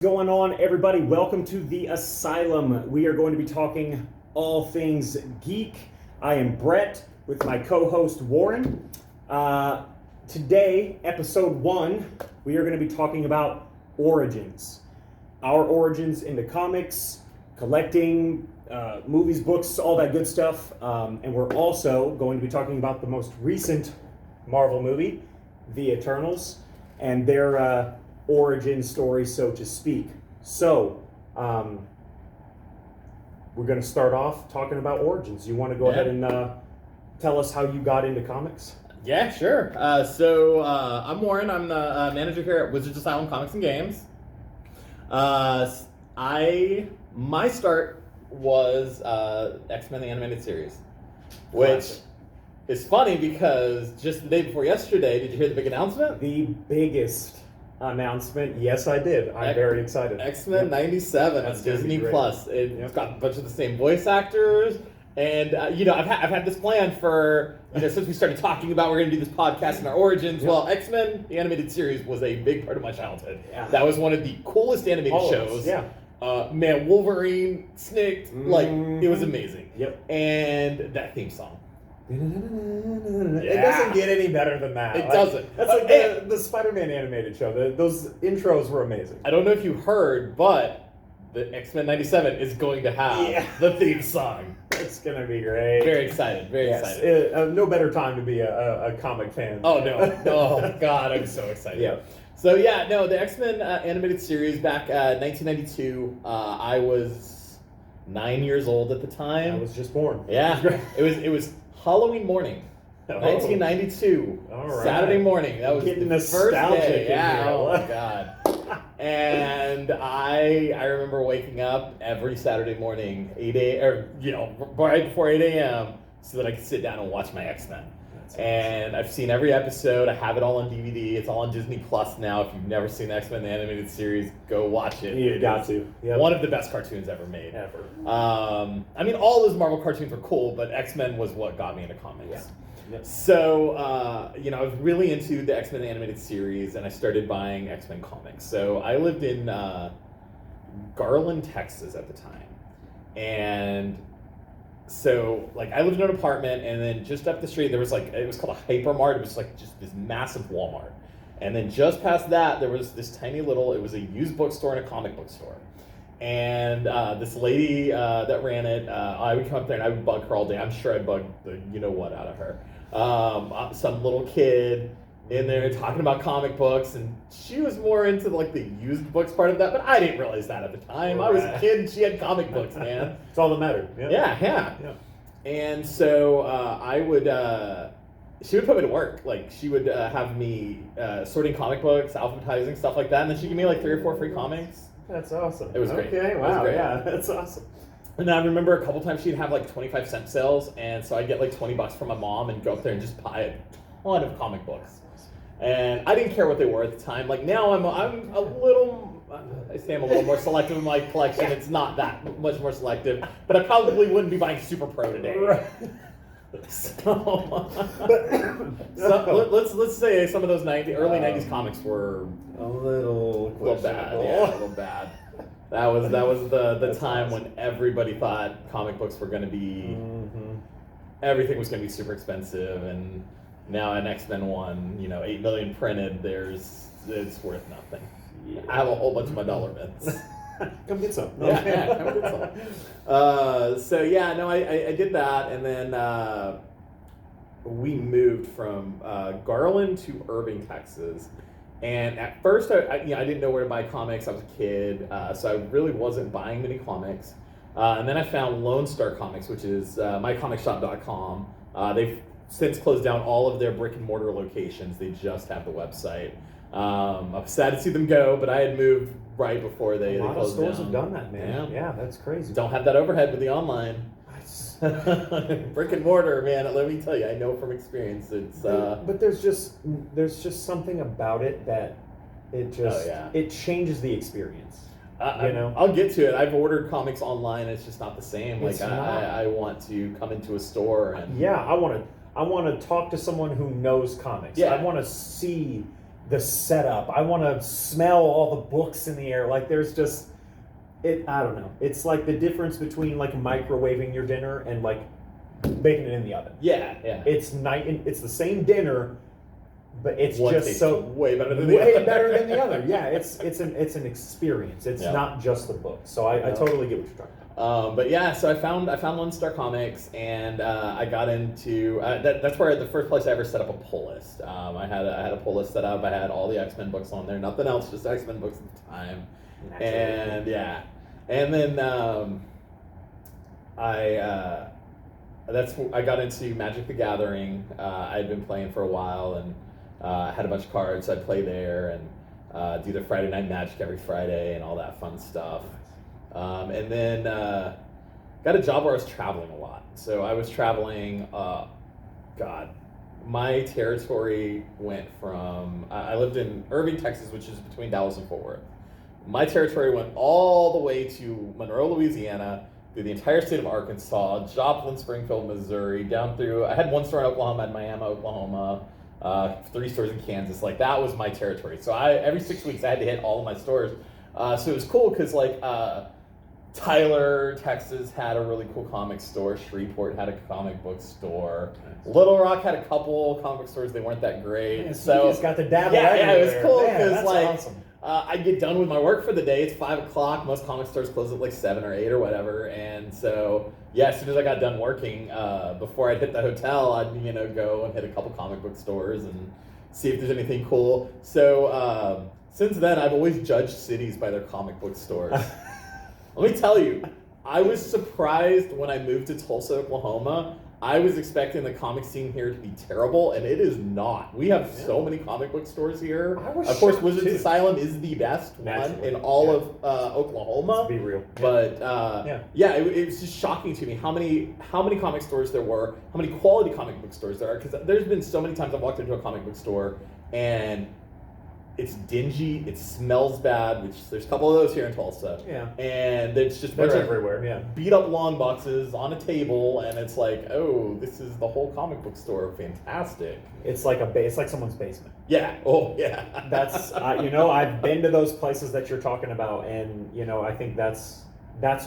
Going on, everybody? Welcome to the Asylum. We are going to be talking all things geek. I am Brett with my co-host Warren. Today, episode 1, we are going to be talking about origins. Our origins into comics, collecting, movies, books, all that good stuff. And we're also going to be talking about the most recent Marvel movie, The Eternals, and their origin story, so to speak. So, we're going to start off talking about origins. You want to go ahead and tell us how you got into comics? Yeah, sure. I'm Warren. I'm the manager here at Wizards Asylum Comics and Games. My start was X-Men the Animated Series, which is funny because just the day before yesterday, did you hear the big announcement? The biggest announcement. Yes, I did. I'm very excited. X-Men 97 on Disney Plus. It's got a bunch of the same voice actors. And, I've had this plan for, since we started talking about we're going to do this podcast and our origins. Well, X-Men, the animated series, was a big part of my childhood. Yeah. That was one of the coolest animated shows. Yeah. Wolverine, Snicked, it was amazing. Yep. And that theme song. It doesn't get any better than that. It doesn't. That's like the Spider-Man animated show. Those intros were amazing. I don't know if you heard, but the X-Men 97 is going to have the theme song. It's going to be great. Very excited. Very excited. No better time to be a comic fan. Oh, no. Oh, God, I'm so excited. Yeah. So, the X-Men animated series back 1992, I was 9 years old at the time. I was just born. Yeah. It was Halloween morning. 1992. All right. Saturday morning. That was getting the first day. Yeah. Oh my God. And I remember waking up every Saturday morning, 8 a.m. right before 8 a.m. so that I could sit down and watch my X-Men. And I've seen every episode. I have it all on DVD. It's all on Disney Plus now. If you've never seen the X-Men the animated series, go watch it. You got to. Yep. One of the best cartoons ever made. Ever. All those Marvel cartoons were cool, but X-Men was what got me into comics. Yeah. Yep. So, I was really into the X-Men animated series, and I started buying X-Men comics. So I lived in Garland, Texas at the time. And so, I lived in an apartment, and then just up the street, there was, it was called a Hypermart. It was, just this massive Walmart. And then just past that, there was this tiny little, it was a used bookstore and a comic book store. And this lady that ran it, I would come up there and I would bug her all day. I'm sure I bugged the you-know-what out of her. Some little kid in there talking about comic books, and she was more into the used books part of that, but I didn't realize that at the time. I was a kid and she had comic books, man. It's all that mattered. Yeah. And so she would put me to work. She would have me sorting comic books, alphabetizing, stuff like that, and then she'd give me 3 or 4 free comics. That's awesome. It was great. Okay, wow, yeah, that's awesome. And I remember a couple times she'd have 25-cent sales, and so I'd get $20 from my mom and go up there and just buy a ton of comic books. And I didn't care what they were at the time. Now I'm a little, I say I'm a little more selective in my collection. It's not that much more selective, but I probably wouldn't be buying Super Pro today. Right. So let's say some of those early 90s comics were a little bad. Yeah, a little bad. That was the time when everybody thought comic books were going to be everything was going to be super expensive, and now an X-Men one, 8 million printed, it's worth nothing. Yeah. I have a whole bunch of my dollar bins. Come get some. Yeah, come get some. I did that, and then we moved from Garland to Irving, Texas. And at first, I didn't know where to buy comics. I was a kid, so I really wasn't buying many comics. And then I found Lone Star Comics, which is mycomicshop.com. They've since closed down all of their brick and mortar locations. They just have the website. I'm sad to see them go, but I had moved right before they closed down. A lot of stores have done that, man. Yeah, that's crazy. Don't have that overhead with the online. Brick and mortar, man. Let me tell you, I know from experience. It's but there's just something about it that it changes the the I'll get to it. I've ordered comics online. It's just not the same. I want to come into a store and I want to talk to someone who knows comics. Yeah. I want to see the setup. I want to smell all the books in the air. Like there's just I don't know. It's like the difference between like microwaving your dinner and like baking it in the oven. Yeah. It's it's the same dinner, but it's One just tastes so way better than the way other. better than the other. Yeah, it's an experience. It's Yeah. not just the book. So I totally get what you're talking about. But yeah, so I found Lone Star Comics, and I got into that's where the first place I ever set up a pull list. I had a pull list set up. I had all the X-Men books on there, nothing else, just X-Men books at the time. And yeah, and then I got into Magic the Gathering. I'd been playing for a while, and had a bunch of cards. So I'd play there and do the Friday Night Magic every Friday and all that fun stuff. And then got a job where I was traveling a lot. So I was traveling. My territory went from I lived in Irving, Texas, which is between Dallas and Fort Worth. My territory went all the way to Monroe, Louisiana, through the entire state of Arkansas, Joplin, Springfield, Missouri, down through. I had one store in Oklahoma, I had Miami, Oklahoma, 3 stores in Kansas. Like that was my territory. So every 6 weeks I had to hit all of my stores. So it was cool because like Tyler, Texas had a really cool comic store. Shreveport had a comic book store. Nice. Little Rock had a couple comic book stores. They weren't that great. Yeah, so you just got to dabble yeah, it was everywhere. cool Man, because that's like awesome. I get done with my work for the day. It's 5 o'clock. Most comic stores close at like 7 or 8 or whatever. And so yeah, as soon as I got done working, before I'd hit the hotel, I'd go and hit a couple comic book stores and see if there's anything cool. So since then, I've always judged cities by their comic book stores. Let me tell you, I was surprised when I moved to Tulsa, Oklahoma. I was expecting the comic scene here to be terrible, and it is not. We have so many comic book stores here. I was Of course, shocked, Wizards too. Asylum is the best one Naturally, in all yeah. of Oklahoma. Let's be real. But Yeah. it was just shocking to me how many comic stores there were, how many quality comic book stores there are. Because there's been so many times I've walked into a comic book store and it's dingy, it smells bad, which there's a couple of those here in Tulsa. Yeah. And it's just a They're bunch of everywhere. Yeah. beat up long boxes on a table, and it's like, oh, this is the whole comic book store. Fantastic. It's like it's like someone's basement. Yeah. Oh, yeah. That's I've been to those places that you're talking about, and I think that's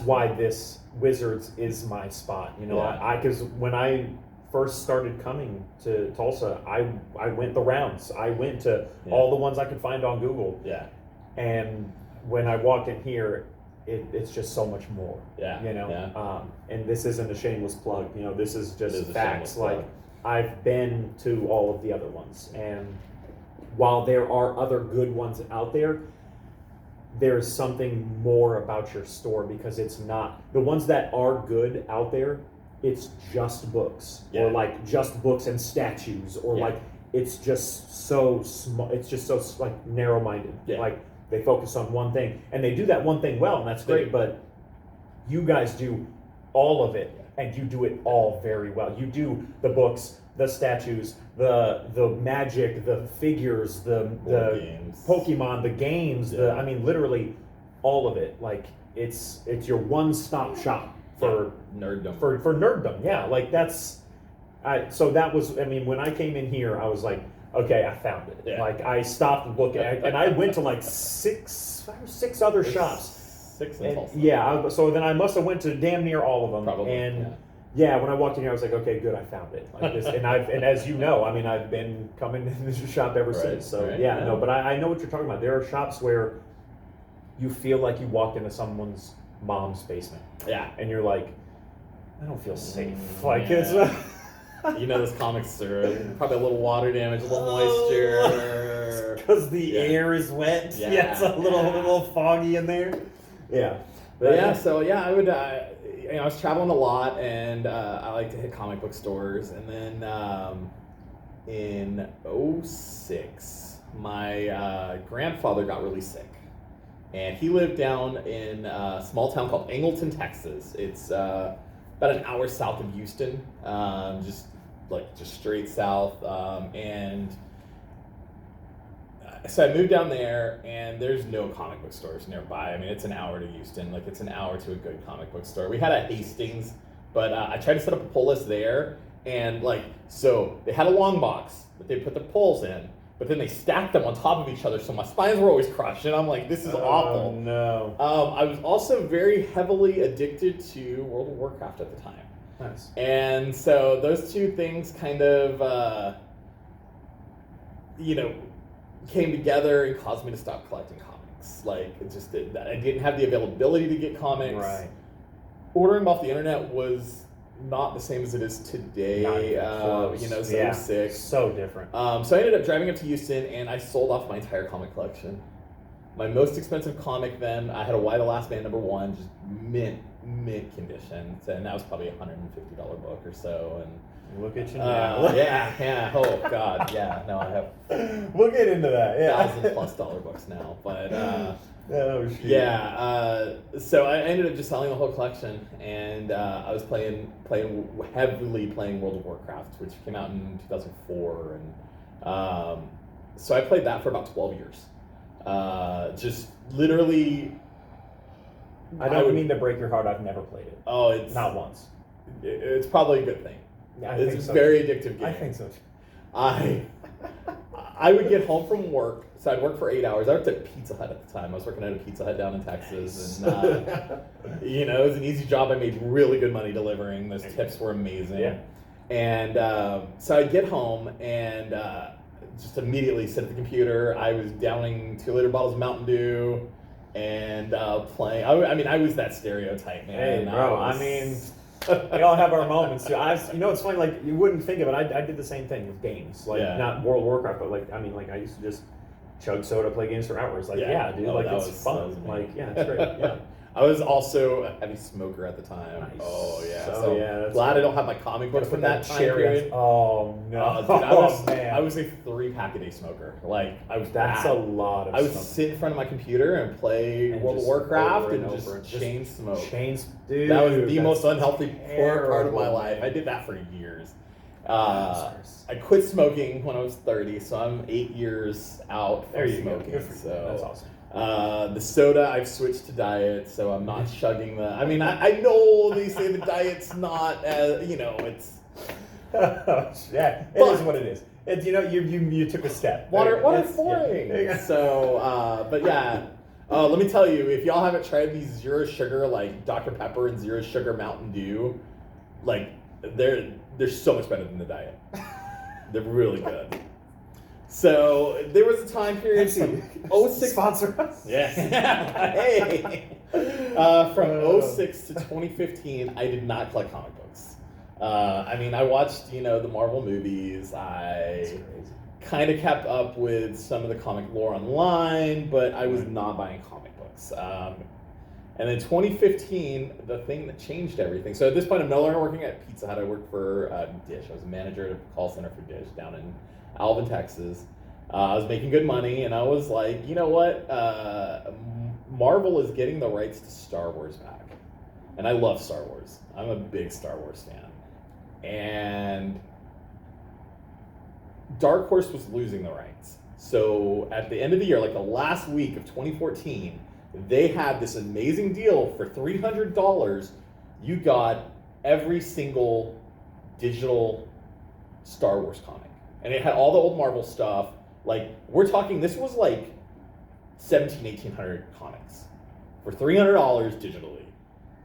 why this Wizards is my spot. Yeah. Because when I first started coming to Tulsa, I went the rounds. I went to all the ones I could find on Google. Yeah. And when I walked in here, it's just so much more. Yeah. Yeah. And this isn't a shameless plug. This is just It is a facts. shameless Like plug. I've been to all of the other ones, and while there are other good ones out there, there's something more about your store because it's not the ones that are good out there. It's just books, Yeah. or like just books and statues, or Yeah. like it's just so small. It's just so like narrow-minded. Yeah. Like they focus on one thing, and they do that one thing well, and that's They great. do. But you guys do all of it, and you do it all very well. You do the books, the statues, the magic, the figures, the games. Pokemon, the games. Yeah. Literally all of it. Like it's your one-stop shop for nerddom. for nerddom. Yeah, like that's. So that was. When I came in here, I was like, okay, I found it. Yeah. Like I stopped looking, and I went to like six other shops. 6 in And, Tulsa. yeah, so then I must have went to damn near all of them. Probably. And yeah, when I walked in here, I was like, okay, good, I found it. Like this, and as you know, I've been coming in this shop ever Right, since. So right, yeah, yeah. no, but I know what you're talking about. There are shops where you feel like you walked into someone's mom's basement, Yeah. and you're like, I don't feel safe. Mm, Like yeah. it's. Those comics are probably a little water damage, a little moisture. Because the Yeah. air is wet. Yeah. It's a little foggy in there. Yeah. But yeah, so yeah, I would. I was traveling a lot, and I like to hit comic book stores. And then in '06, my grandfather got really sick, and he lived down in a small town called Angleton, Texas. It's about an hour south of Houston, just straight south, and. So I moved down there, and there's no comic book stores nearby. It's an hour to Houston. Like, it's an hour to a good comic book store. We had a Hastings, but I tried to set up a pull list there, and so they had a long box that they put the pulls in, but then they stacked them on top of each other, so my spines were always crushed, and I'm like, this is awful. No. I was also very heavily addicted to World of Warcraft at the time. Nice. And so those two things kind of, came together and caused me to stop collecting comics. Like, it just did that. I didn't have the availability to get comics. Right. Ordering them off the internet was not the same as it is today. Not even close. So Yeah. sick. So different. So I ended up driving up to Houston and I sold off my entire comic collection. My most expensive comic then, I had a Why the Last Man #1, just mint condition. And that was probably a $150 book or so. And Look at you now. yeah. Oh God, yeah. No, I have We'll get into that. Yeah. $1,000+ books now, but Oh shit. yeah. So I ended up just selling the whole collection, and I was heavily playing World of Warcraft, which came out in 2004, and so I played that for about 12 years. Just literally. I don't mean to break your heart. I've never played it. Oh, it's Not once. It's probably a good thing. It's think a so. very addictive game. I think so. I would get home from work, so I'd work for 8 hours. I worked at Pizza Hut at the time. I was working at a Pizza Hut down in Texas, and it was an easy job. I made really good money delivering. Those tips were amazing. Yeah. And so I'd get home and just immediately sit at the computer. I was downing 2-liter bottles of Mountain Dew and playing. I was that stereotype, man. Hey, bro. We all have our moments too. It's funny. Like, you wouldn't think of it. I did the same thing with games. Like, Yeah. not World of Warcraft, but I used to just chug soda, play games for hours. Like, yeah, dude. Oh, like, that it's was fun. amazing. Like, yeah, it's great. Yeah. I was also a heavy smoker at the time. Nice. Oh yeah. So, yeah, that's glad cool. I don't have my comic books from that time cherry period. Oh no. Dude, I man. was a 3-pack-a-day smoker. Like, I was That's bad. a lot of I would smoking. sit in front of my computer and play And World of just Warcraft over and and just over. chain smoke. Dude. That was the that's most unhealthy poor part of my terrible, life. man. I did that for years. Sorry. I quit smoking when I was 30, so I'm 8 years out from There you go. smoking. Good for you. So That's awesome. the soda, I've switched to diet, so I'm not chugging the. I mean, I know they say the diet's not as it's Yeah, it But- is what it is. It, you took a step. water's That's- boring. yeah. So, but yeah. Let me tell you, if y'all haven't tried these zero sugar like Dr. Pepper and zero sugar Mountain Dew, like they're so much better than the diet. They're really good. So there was a time period from 06 sponsor us. Yeah. Hey. From 06 to 2015, I did not collect comic books. I watched, the Marvel movies. I That's crazy. kind of kept up with some of the comic lore online, but I was not buying comic books. And then 2015, the thing that changed everything. So at this point, I'm no longer working at Pizza Hut. I worked for Dish. I was a manager at a call center for Dish down in Alvin, Texas. I was making good money, and I was like, you know what? Marvel is getting the rights to Star Wars back. And I love Star Wars. I'm a big Star Wars fan. And Dark Horse was losing the rights. So at the end of the year, like the last week of 2014, they had this amazing deal for $300. You got every single digital Star Wars comic. And it had all the old Marvel stuff. Like, we're talking, this was like 1800 comics for $300 digitally.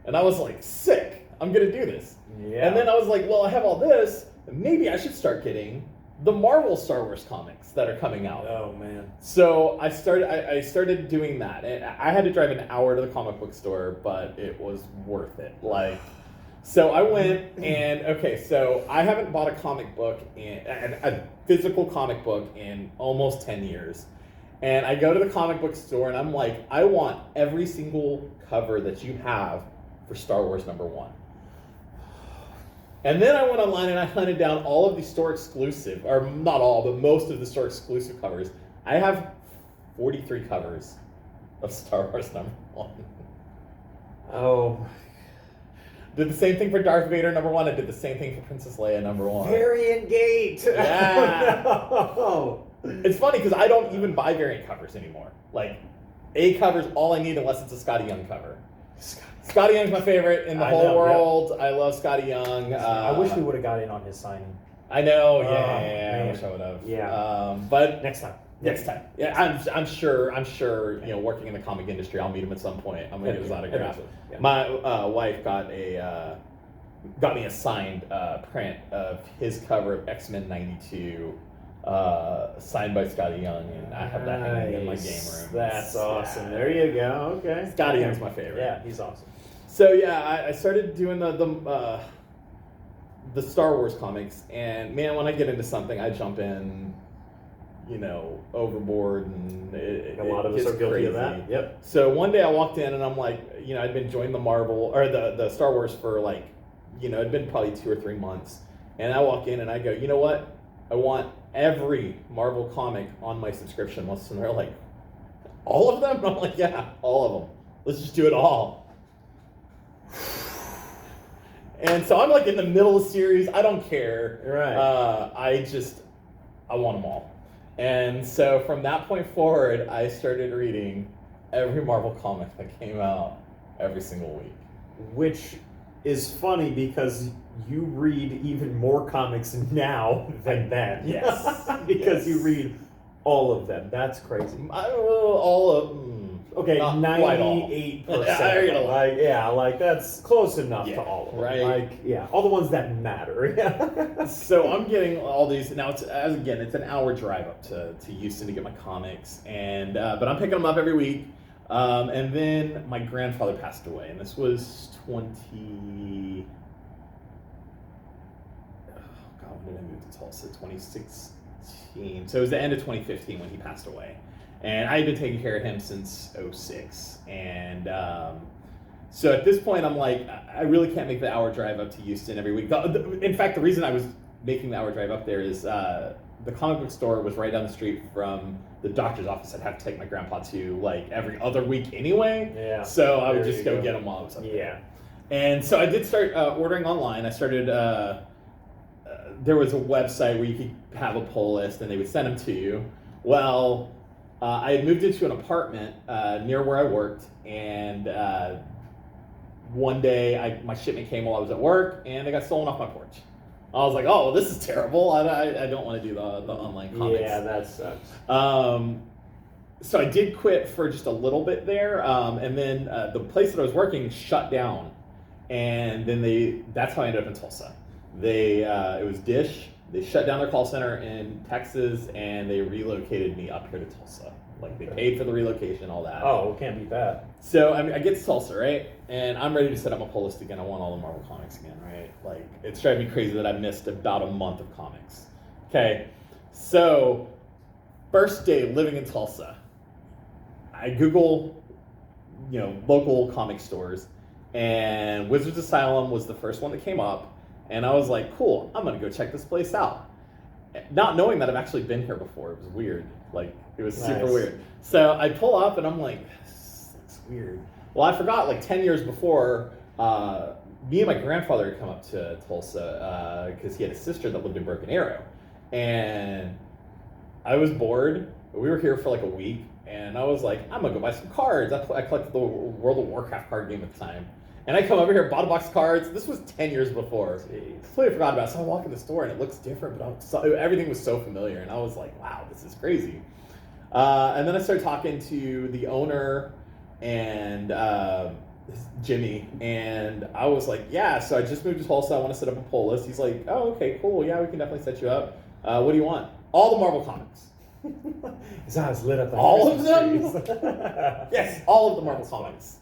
And I was like, sick, I'm gonna do this. Yeah. And then I was like, well, I have all this, maybe I should start getting the Marvel Star Wars comics that are coming out. Oh man. So I started doing that. And I had to drive an hour to the comic book store, but it was worth it. Like, so I went and so I haven't bought a comic book a physical comic book in almost 10 years. And I go to the comic book store and I'm like, I want every single cover that you have for Star Wars #1. And then I went online and I hunted down all of the store exclusive, or not all, but most of the store exclusive covers. I have 43 covers of Star Wars #1. Oh. Did the same thing for Darth Vader #1. I did the same thing for Princess Leia #1. Variant Gate. Yeah. No. It's funny because I don't even buy variant covers anymore. Like, A cover's all I need unless it's a Scotty Young cover. Scotty Young's my favorite in the I whole know, yeah. world. I love Scotty Young. I wish we would have got in on his signing. I know. Yeah, Oh, I man. wish I would have. Yeah. But Next time. next time. Yeah, I'm sure. You know, working in the comic industry, I'll meet him at some point. I'm gonna get his autograph. Eventually, yeah. My wife got me a signed print of his cover of X-Men '92, signed by Scotty Young, and I have that hanging in my game Nice. room. That's Yeah. awesome. There you go. Okay. Scotty Young's my favorite. Yeah, he's awesome. So yeah, I started doing the Star Wars comics, and man, when I get into something, I jump in, you know, overboard, and A lot of us gets are guilty crazy. of that. Yep. So one day I walked in and I'm like, you know, I'd been enjoying the Marvel or the Star Wars for like, you know, it'd been probably 2 or 3 months. And I walk in and I go, you know what? I want every Marvel comic on my subscription list. And they're like, all of them? And I'm like, yeah, all of them. Let's just do it all. And so I'm like in the middle of the series. I don't care. Right. I want them all. And so from that point forward, I started reading every Marvel comic that came out every single week. Which is funny because you read even more comics now than then. Yes. Because Yes. you read all of them. That's crazy. All of Okay, not quite all. 98%. Like that's close enough Yeah, to all of them. right. Like, yeah, all the ones that matter. Yeah. So I'm getting all these now. It's an hour drive up to Houston to get my comics, and but I'm picking them up every week. And then my grandfather passed away, and this was 20. Oh God, when did I move to Tulsa? 2016. So it was the end of 2015 when he passed away, and I had been taking care of him since 2006, and. So at this point, I'm like, I really can't make the hour drive up to Houston every week. In fact, the reason I was making the hour drive up there is the comic book store was right down the street from the doctor's office. I'd have to take my grandpa to like every other week anyway. Yeah. So I would There just you go go. get them while I was up there. Yeah. And so I did start ordering online. I started, there was a website where you could have a pull list and they would send them to you. Well, I had moved into an apartment near where I worked, and one day my shipment came while I was at work and they got stolen off my porch. I was like, oh, well, this is terrible. I don't want to do the online comics. Yeah, that sucks. So I did quit for just a little bit there, and then the place that I was working shut down, and then that's how I ended up in Tulsa. It was Dish. They shut down their call center in Texas, and they relocated me up here to Tulsa. Like, they paid for the relocation, all that. Oh, can't beat that. So I get to Tulsa, right? And I'm ready to set up my pull list again. I want all the Marvel comics again, right? Like, it's driving me crazy that I missed about a month of comics. Okay, so first day living in Tulsa, I Google, you know, local comic stores, and Wizards Asylum was the first one that came up, and I was like, cool, I'm gonna go check this place out. Not knowing that I've actually been here before. It was weird. Like, it was super Nice. weird. So I pull up and I'm like, this looks weird. Well, I forgot, like 10 years before, me and my grandfather had come up to Tulsa because he had a sister that lived in Broken Arrow. And I was bored. We were here for like a week. And I was like, I'm going to go buy some cards. I collected the World of Warcraft card game at the time. And I come over here, bought a box of cards. This was 10 years before. Jeez. Completely forgot about it. So I walk in the store and it looks different, but everything was so familiar. And I was like, wow, this is crazy. And then I started talking to the owner and Jimmy. And I was like, yeah, so I just moved to Tulsa. I want to set up a pull list. He's like, oh, okay, cool. Yeah, we can definitely set you up. What do you want? All the Marvel comics. His eyes lit up. Like All of Christmas them? trees. Yes, all of the Marvel comics.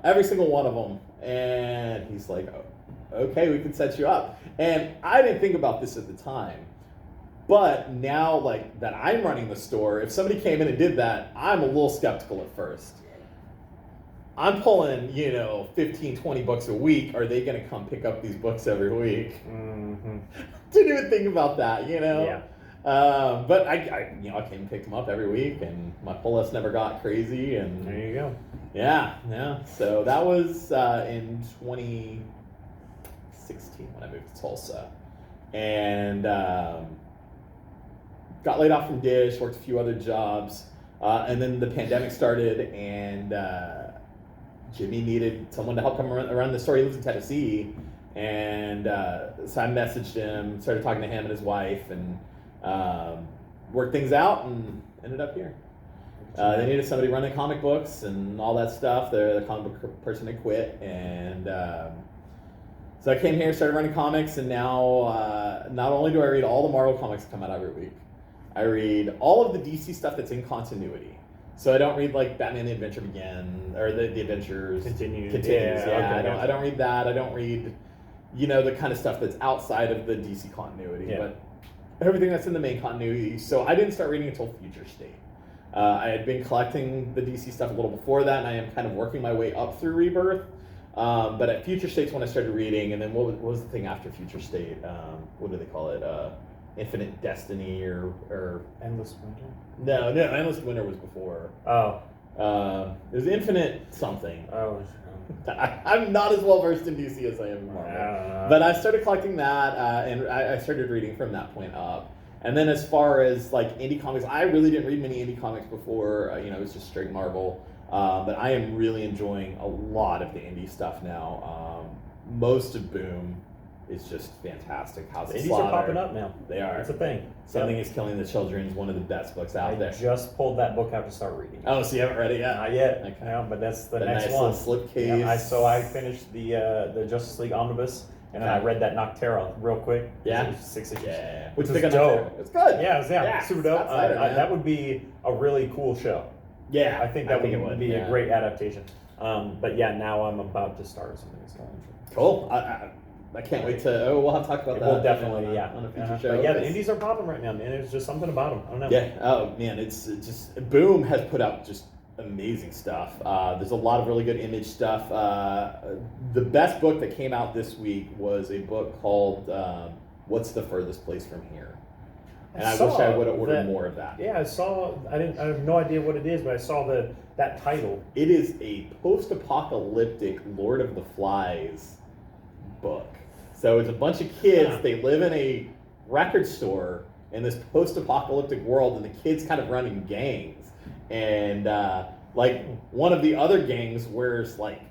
Every single one of them. And he's like, oh, okay, we can set you up. And I didn't think about this at the time. But now, like, that I'm running the store, if somebody came in and did that, I'm a little skeptical at first. I'm pulling, 15, 20 bucks a week. Are they going to come pick up these books every week? Mm-hmm. Didn't even think about that, Yeah. But I came and picked them up every week, and my pull list never got crazy, and There you go. yeah. So that was in 2016 when I moved to Tulsa, and got laid off from Dish, worked a few other jobs, and then the pandemic started, and Jimmy needed someone to help him run the store. He lives in Tennessee, And so I messaged him, started talking to him and his wife, and worked things out, and ended up here. They needed somebody running comic books and all that stuff. The comic book person had quit, and so I came here, started running comics, and now not only do I read all the Marvel comics that come out every week, I read all of the DC stuff that's in continuity. So I don't read like Batman: The Adventure Begins or the Adventures Continues. Yeah, Okay, I don't read that. I don't read, the kind of stuff that's outside of the DC continuity, Yeah. but everything that's in the main continuity. So I didn't start reading until Future State. I had been collecting the DC stuff a little before that, and I am kind of working my way up through Rebirth. But at Future State's when I started reading, and then what was the thing after Future State? What do they call it? Infinite Destiny or Endless Winter. no, Endless Winter was before. Oh. It was Infinite something. Oh. I'm not as well versed in DC as I am in Marvel. But I started collecting that, and I started reading from that point up. And then as far as like indie comics, I really didn't read many indie comics before. It was just straight Marvel. But I am really enjoying a lot of the indie stuff now. Most of Boom is just fantastic. House of Indies Slaughter. are popping up now. They are. It's a thing. Something is Killing the Children is one of the best books out I there. just pulled that book out to start reading. Oh, so you haven't read it yet? Not yet. Okay. No, but that's the The next nice one. little slipcase. Yeah, I finished the Justice League Omnibus, and then I Okay. read that Nocterra real quick. Yeah? It was 6 issues. Yeah. Which What's was dope. It's good. Yeah, it was, super dope. Outsider, man. That would be a really cool show. Yeah. I think that it would be yeah. a great adaptation. But yeah, now I'm about to start something that's going to Cool. I can't wait to. Oh, we'll have to talk about that. We'll definitely, yeah. On a future show. But yeah, the It's- indies are popping right now, man. There's just something about them. I don't know. Yeah. Oh man, it's just Boom has put out just amazing stuff. There's a lot of really good Image stuff. The best book that came out this week was a book called "What's the Furthest Place from Here," and I wish I would have ordered more of that. Yeah, I saw. I have no idea what it is, but I saw that title. It is a post-apocalyptic Lord of the Flies book. So it's a bunch of kids. Huh. They live in a record store in this post-apocalyptic world, and the kids kind of running gangs. And like one of the other gangs wears like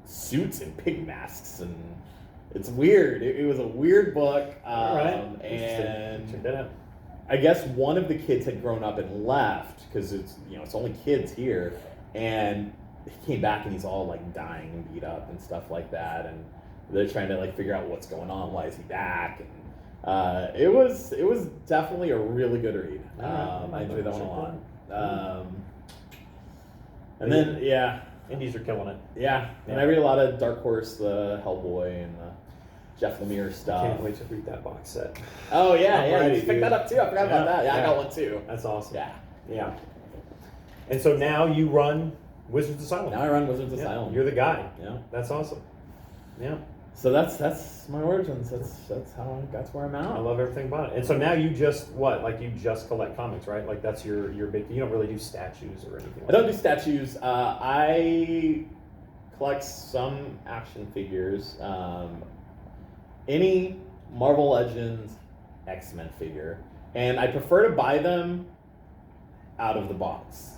suits and pig masks, and it's weird. It was a weird book. All right. And Check that out. I guess one of the kids had grown up and left because it's only kids here, and he came back and he's all like dying and beat up and stuff like that, and they're trying to like figure out what's going on. Why is he back? And it was definitely a really good read. I enjoyed that one a lot. And then Indies are killing it. and I read a lot of Dark Horse, the Hellboy, and the Jeff Lemire stuff. Can't wait to read that box set. Oh yeah, I'm yeah, ready, you picked dude. that up too. I forgot about that. Yeah, I Yeah. got one too. That's awesome. Yeah. Yeah. And so now you run Wizards Asylum. Now I run Wizards Yeah, Asylum. you're the guy. Yeah. That's awesome. Yeah. So that's my origins. That's where I'm I at. love everything about it. And so now you just you just collect comics, right? Like that's your big. You don't really do statues or anything. I don't do statues. I collect some action figures. Any Marvel Legends X-Men figure, and I prefer to buy them out of the box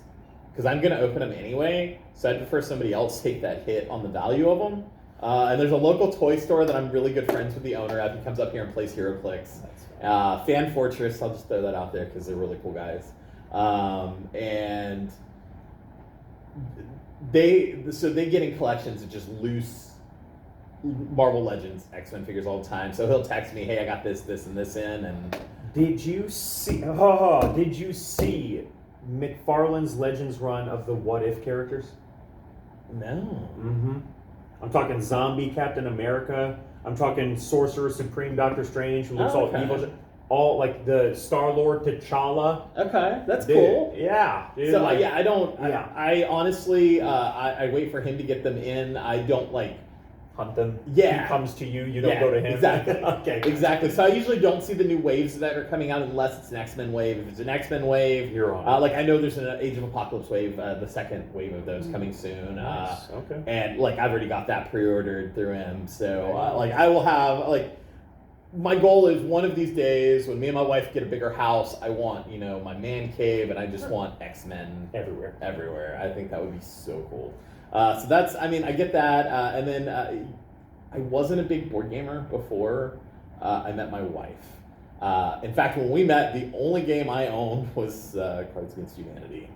because I'm gonna open them anyway. So I prefer somebody else take that hit on the value of them. And there's a local toy store that I'm really good friends with the owner at. He comes up here and plays HeroClix. Fan Fortress, I'll just throw that out there because they're really cool guys. And they get in collections of just loose Marvel Legends X-Men figures all the time. So he'll text me, hey, I got this, and this in. And Did you see? Did you see McFarlane's Legends run of the What If characters? no. Mm-hmm. I'm talking Zombie Captain America. I'm talking Sorcerer Supreme Doctor Strange, who looks all evil. All like the Star-Lord T'Challa. Okay, that's Dude, cool. Yeah. Dude, So like, I don't. Yeah. I honestly, I wait for him to get them in. I don't like. hunt them. Yeah. He comes to you. You don't go to him. Exactly. Okay. Exactly. So I usually don't see the new waves that are coming out unless it's an X-Men wave. If it's an X-Men wave, You're on. like I know there's an Age of Apocalypse wave, the second wave of those coming soon. Nice. Okay. And like I've already got that pre-ordered through him. So like I will have like. My goal is one of these days when me and my wife get a bigger house, I want, my man cave, and I just want X-Men everywhere. I think that would be so cool. So that's, I get that. And then I wasn't a big board gamer before I met my wife. In fact, when we met, the only game I owned was Cards Against Humanity.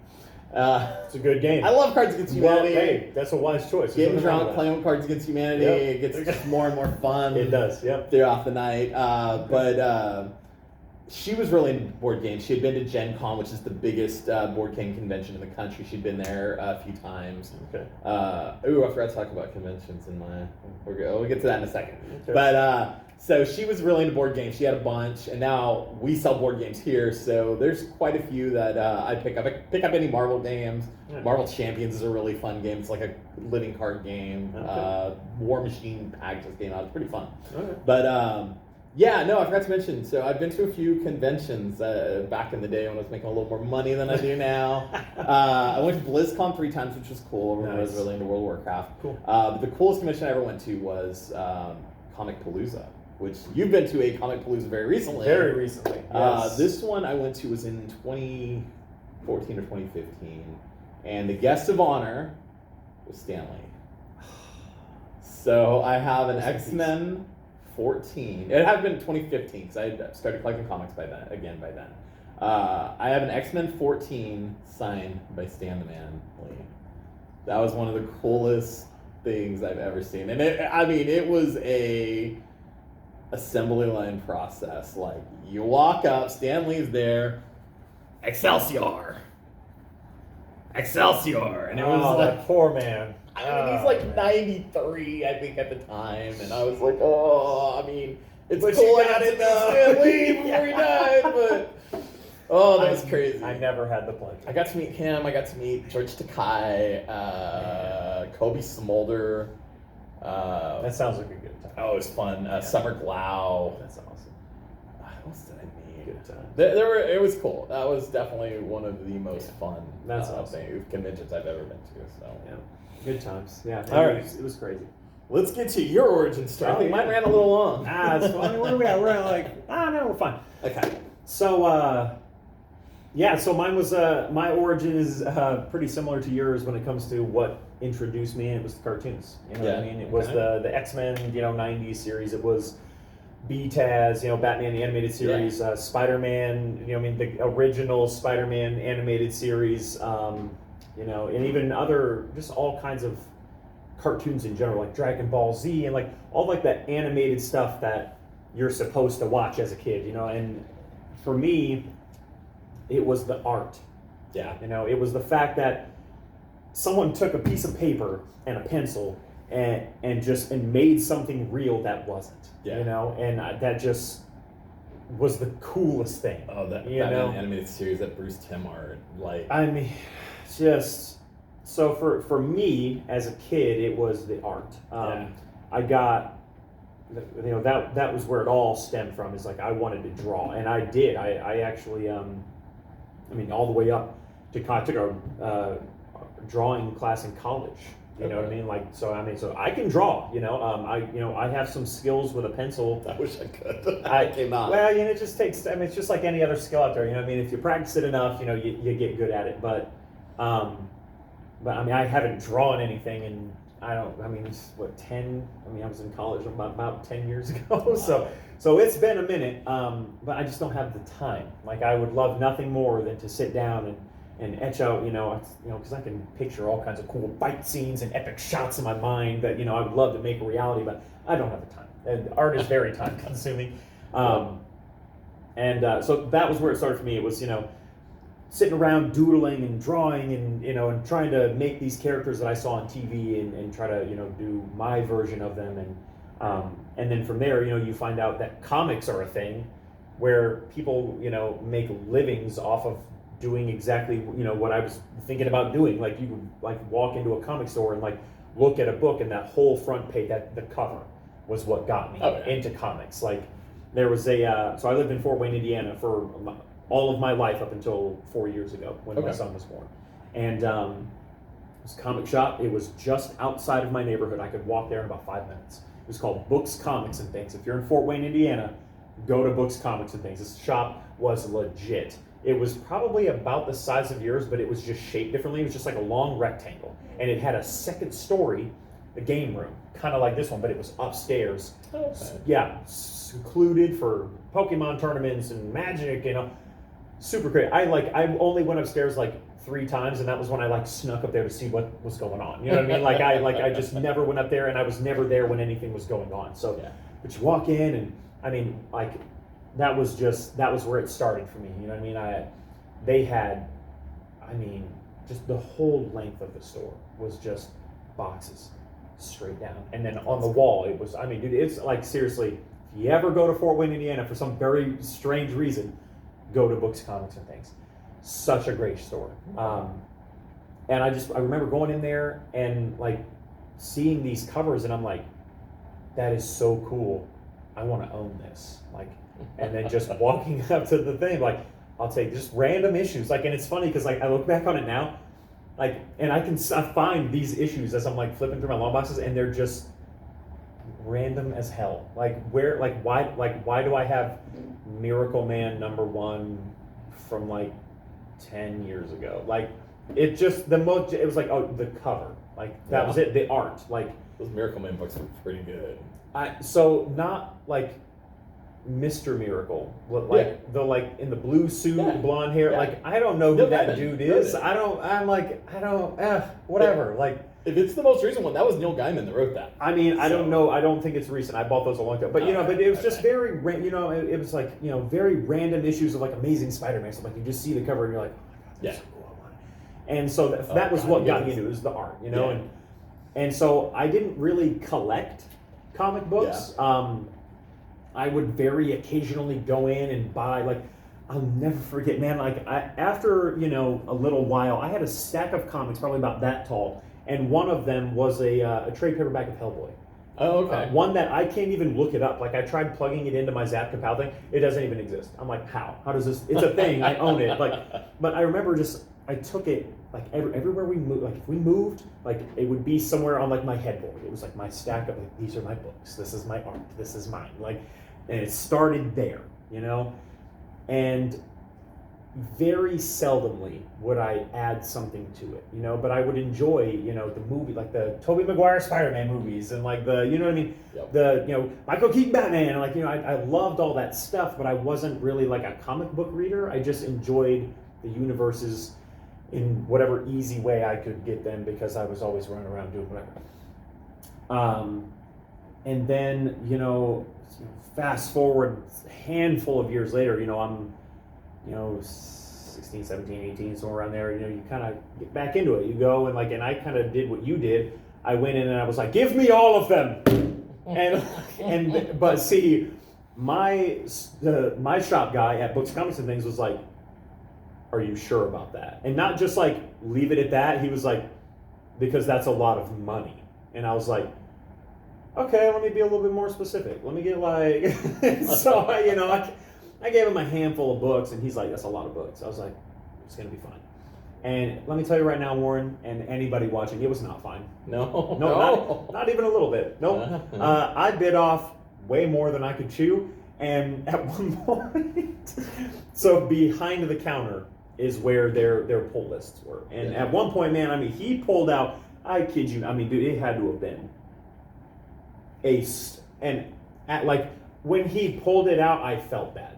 It's a good game. I love Cards Against Humanity. Well, hey, that's a wise choice. Getting drunk, playing with Cards Against Humanity, it gets just more and more fun. It does, yep. Throughout the night. But she was really into board games. She had been to Gen Con, which is the biggest board game convention in the country. She'd been there a few times. Okay. I forgot to talk about conventions in my... We'll get to that in a second. Okay. But... So she was really into board games. She had a bunch, and now we sell board games here. So there's quite a few that I pick up. I pick up any Marvel games. Yeah. Marvel Champions is a really fun game. It's like a living card game. Okay. War Machine pack just came out. It's pretty fun. Okay. But yeah, no, I forgot to mention. So I've been to a few conventions back in the day when I was making a little more money than I do now. I went to BlizzCon 3 times, which was cool. I was Nice. really into World of Warcraft. Cool. But the coolest convention I ever went to was Comic Palooza, which you've been to a Comic Palooza very recently. Very recently. Yes. This one I went to was in 2014 or 2015, and the guest of honor was Stan Lee. So I have an X-Men 14. It had been 2015 because I had started collecting comics by then. I have an X-Men 14 signed by Stan the Man Lee. That was one of the coolest things I've ever seen, and it was a assembly line process. Like, you walk up, Stan Lee's there, Excelsior, and it was like, that poor man. I mean, he's like 93, I think, at the time, and I was like, oh, I mean, it's But cool you I got got to to know know. Stan Lee before he died, but oh, that was crazy. I never had the pleasure. I got to meet him. I got to meet George Takei, Kobe Smolder. That sounds like a good time. Oh, it was fun. Summer Glau. That's awesome. What else did I meet? Good time. It was cool. That was definitely one of the most fun That's awesome. conventions I've ever been to. So Yeah. Good times. Yeah. All right. It was crazy. let's get to your origin story. I think mine ran a little long. It's fine. Where are we at? We're at like, no, we're fine. Okay. So, yeah, so mine was, my origin is pretty similar to yours when it comes to what introduced me, and it was the cartoons. You know what I mean? It was the X-Men, 90s series. It was BTAS, Batman the Animated Series, Spider-Man, the original Spider-Man animated series, and even other, just all kinds of cartoons in general, like Dragon Ball Z, and like all like that animated stuff that you're supposed to watch as a kid, and for me, it was the art. Yeah. It was the fact that someone took a piece of paper and a pencil and made something real that wasn't. Yeah. And that just was the coolest thing. Oh, that Batman animated series, that Bruce Timm art, like. I mean, just so for me as a kid, it was the art. I got. That was where it all stemmed from. Is like I wanted to draw, and I did. I actually, all the way up to I took a drawing class in college. You know what I mean? So I can draw. I have some skills with a pencil. I wish I could. I cannot. Well, it just takes. It's just like any other skill out there. If you practice it enough, you get good at it. But I haven't drawn anything in. It's what 10. I was in college about 10 years ago. So it's been a minute. But I just don't have the time. Like I would love nothing more than to sit down and etch out, because I can picture all kinds of cool fight scenes and epic shots in my mind that, I would love to make a reality, but I don't have the time. And art is very time consuming. So that was where it started for me. It was, sitting around doodling and drawing and trying to make these characters that I saw on TV and try to, do my version of them. And then from there, you find out that comics are a thing where people, make livings off of doing exactly what I was thinking about doing. Like you would walk into a comic store and look at a book, and that whole front page, that the cover was what got me into comics. Like there was so I lived in Fort Wayne, Indiana for all of my life up until 4 years ago when my son was born. And it was a comic shop. It was just outside of my neighborhood. I could walk there in about 5 minutes. It was called Books, Comics, and Things. If you're in Fort Wayne, Indiana, go to Books, Comics, and Things. This shop was legit. It was probably about the size of yours, but it was just shaped differently. It was just like a long rectangle. And it had a second story a game room, kind of like this one, but it was upstairs. Okay. Yeah, secluded for Pokemon tournaments and Magic, super great. I only went upstairs like 3 times, and that was when I like snuck up there to see what was going on. You know what I mean? I just never went up there, and I was never there when anything was going on. So, Yeah. but you walk in, and I mean, like that was where it started for me. You know what I mean? They had, I mean, just the whole length of the store was just boxes straight down, and then on the wall it was. I mean, dude, it's like seriously. If you ever go to Fort Wayne, Indiana, for some very strange reason, go to Books, Comics, and Things. Such a great store. And I remember going in there and like seeing these covers, and I'm like, that is so cool. I want to own this. Like, and then just walking up to the thing, like, I'll take just random issues. Like, and it's funny because like I look back on it now, like, and I find these issues as I'm like flipping through my long boxes, and they're just random as hell. Like why do I have Miracle Man #1 from like 10 years ago? Like it just it was like, oh, the cover, like that was it. The art, like those Miracle Man books were pretty good. So not like Mr. Miracle, but like the like in the blue suit, blonde hair. Like I don't know who that dude is. Whatever. Like if it's the most recent one, that was Neil Gaiman that wrote that. I mean, I don't know. I don't think it's recent. I bought those a long time, but but it was just very, it was like very random issues of like Amazing Spider-Man. So like you just see the cover and you're like, oh my god, that's so cool, I want it. And so that was what got me into it, was the art, and so I didn't really collect comic books. I would very occasionally go in and buy, like, I'll never forget, man, like after a little while, I had a stack of comics probably about that tall. And one of them was a trade paperback of Hellboy. Oh, okay. One that I can't even look it up. Like I tried plugging it into my Zap Kapow thing. It doesn't even exist. I'm like, how? How does this? It's a thing. I own it. But I remember I took it like everywhere we moved. Like if we moved, like it would be somewhere on like my headboard. It was like my stack of like, these are my books. This is my art. This is mine. Like, and it started there, and very seldomly would I add something to it, but I would enjoy, the movie, like the Tobey Maguire Spider-Man movies, and like the, you know what I mean? Yep. The, Michael Keaton Batman, like, I loved all that stuff, but I wasn't really like a comic book reader. I just enjoyed the universes in whatever easy way I could get them because I was always running around doing whatever. And then, fast forward a handful of years later, I'm 16, 17, 18, somewhere around there, you kind of get back into it. You go and I kind of did what you did. I went in and I was like, give me all of them. But see, my shop guy at Books, Comics, and Things was like, are you sure about that? And not just like, leave it at that. He was like, because that's a lot of money. And I was like, okay, let me be a little bit more specific. Let me get like, so, I gave him a handful of books, and he's like, that's a lot of books. I was like, it's going to be fine. And let me tell you right now, Warren, and anybody watching, it was not fine. No. Not even a little bit. Nope. I bit off way more than I could chew. And at one point, so behind the counter is where their pull lists were. And at one point, man, I mean, he pulled out, I kid you, I mean, dude, it had to have been aced. And when he pulled it out, I felt bad.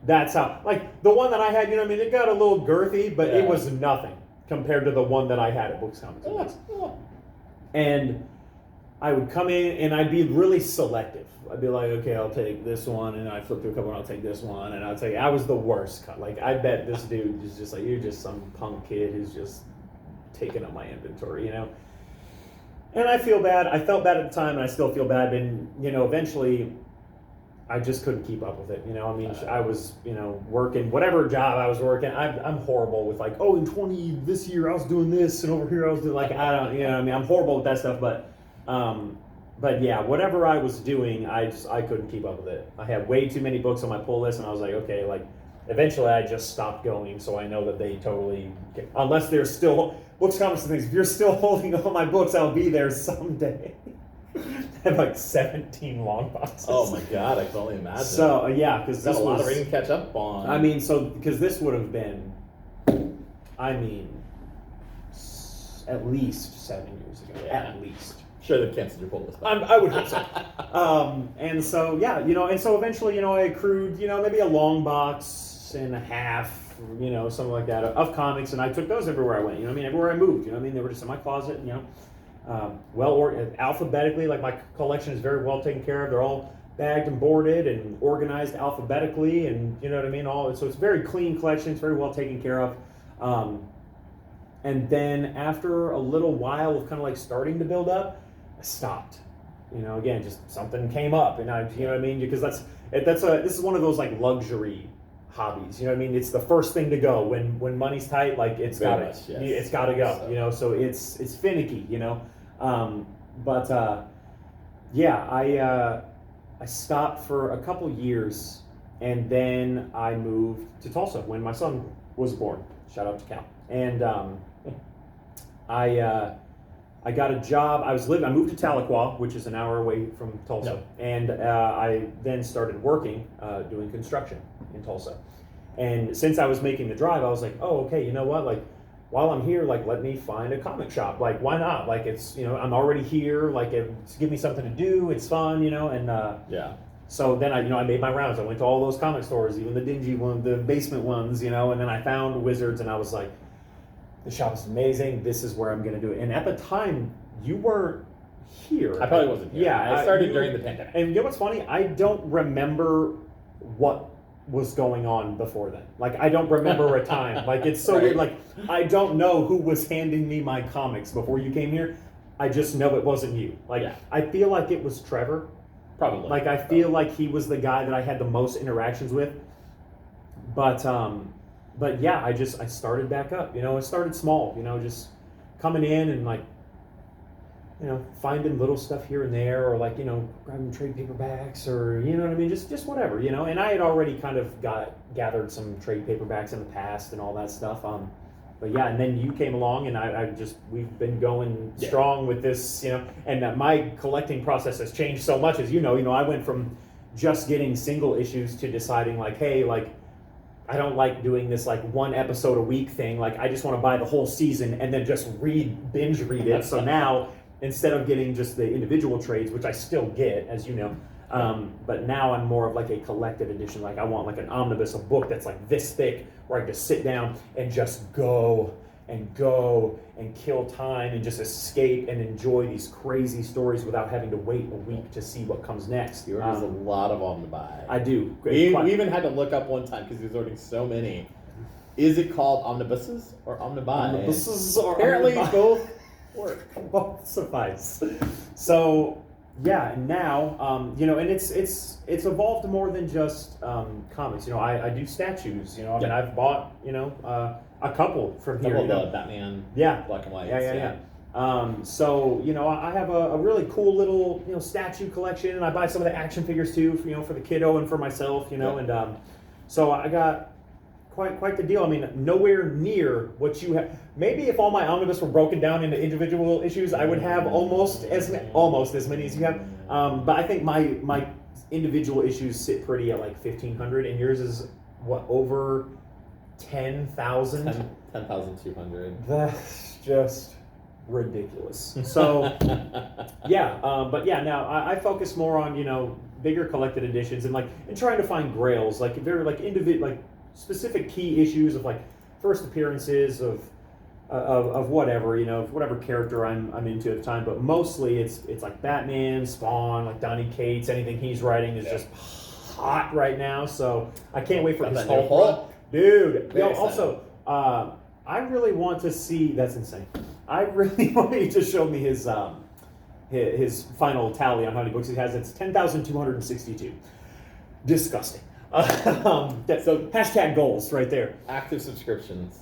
That's how, like, the one that I had, it got a little girthy, but it was nothing compared to the one that I had at Books, Comics, and Things. And I would come in, and I'd be really selective. I'd be like, okay, I'll take this one, and I'd flip through a couple, and I'll take this one, and I'll tell you, I was the worst cut. Like, I bet this dude is just like, you're just some punk kid who's just taking up my inventory, And I feel bad. I felt bad at the time, and I still feel bad. And, eventually, I just couldn't keep up with it. I mean, I was, working, whatever job I was working. I'm horrible with like, oh, in 20 this year I was doing this, and over here I was doing like, I don't, I mean, I'm horrible with that stuff. But yeah, whatever I was doing, I couldn't keep up with it. I had way too many books on my pull list, and I was like, okay, like, eventually I just stopped going, so I know that they totally, unless they're still, Books, Comics, and Things, if you're still holding all my books, I'll be there someday. I have like 17 long boxes. Oh my god, I can only imagine. So yeah, because there's a lot of reading to catch up on. I mean, so because this would have been, I mean, at least 7 years ago. Yeah. At least. Sure, they've canceled your pull list. I would hope so. And so, yeah, and so eventually, I accrued, maybe a long box and a half, something like that of comics, and I took those everywhere I went. Everywhere I moved. They were just in my closet. Alphabetically. Like, my collection is very well taken care of. They're all bagged and boarded and organized alphabetically, and so it's a very clean collection. It's very well taken care of. And then after a little while of kind of like starting to build up, I stopped. Again, just something came up, and because this is one of those like luxury hobbies. It's the first thing to go when money's tight. Like, it's got to go. So it's finicky. I stopped for a couple years, and then I moved to Tulsa when my son was born. Shout out to Cal. And I got a job. I moved to Tahlequah, which is an hour away from Tulsa, and I then started working doing construction in Tulsa. And since I was making the drive, I was like, oh, okay, you know what? Like, while I'm here, like, let me find a comic shop. Like, why not? Like, it's, I'm already here. Like, it's give me something to do. It's fun, and yeah. So then I made my rounds. I went to all those comic stores, even the dingy ones, the basement ones, and then I found Wizards, and I was like, the shop is amazing. This is where I'm going to do it. And at the time, you weren't here. I probably wasn't here. Yeah, I started during the pandemic. And what's funny? I don't remember what was going on before then. Like, I don't remember a time. Like, it's so right. weird. Like, I don't know who was handing me my comics before you came here. I just know it wasn't you. Like, yeah. I feel like it was Trevor. Probably. Like, I feel like he was the guy that I had the most interactions with. But yeah, I started back up. It started small. Just coming in and like, finding little stuff here and there, or like, grabbing trade paperbacks, or just whatever, And I had already kind of gathered some trade paperbacks in the past and all that stuff. But yeah, and then you came along, and we've been going strong with this, And my collecting process has changed so much, as I went from just getting single issues to deciding like, hey, like, I don't like doing this like one episode a week thing. Like, I just want to buy the whole season and then just binge read it. So now, instead of getting just the individual trades, which I still get, as you know, but now I'm more of like a collected edition. Like, I want like an omnibus, a book that's like this thick, where I can just sit down and just go and kill time and just escape and enjoy these crazy stories without having to wait a week to see what comes next. He orders a lot of omnibuy. I do. We even had to look up one time because he was ordering so many. Is it called omnibuses or omnibuy? Omnibuses or apparently omnibuy. Both work. Both suffice. So yeah, now and it's evolved more than just comics. I do statues. I've bought a couple from here. The Batman. Yeah. Black and white. Yeah. So I have a really cool little statue collection, and I buy some of the action figures too, for the kiddo and for myself. And so I got quite the deal. I mean, nowhere near what you have. Maybe if all my omnibus were broken down into individual issues, I would have almost as many as you have. But I think my individual issues sit pretty at like 1,500, and yours is what, over 10,000? 10,200. That's just ridiculous. So yeah, but yeah, now I focus more on bigger collected editions and trying to find grails, like very like specific key issues of like first appearances of whatever whatever character I'm into at the time. But mostly it's like Batman, Spawn, like Donny Cates. Anything he's writing is just hot right now. So I can't wait for his whole run. Dude. Also, I really want to see. That's insane. I really want you to show me his final tally on how many books he has. It's 10,262. Disgusting. So hashtag goals right there. Active subscriptions.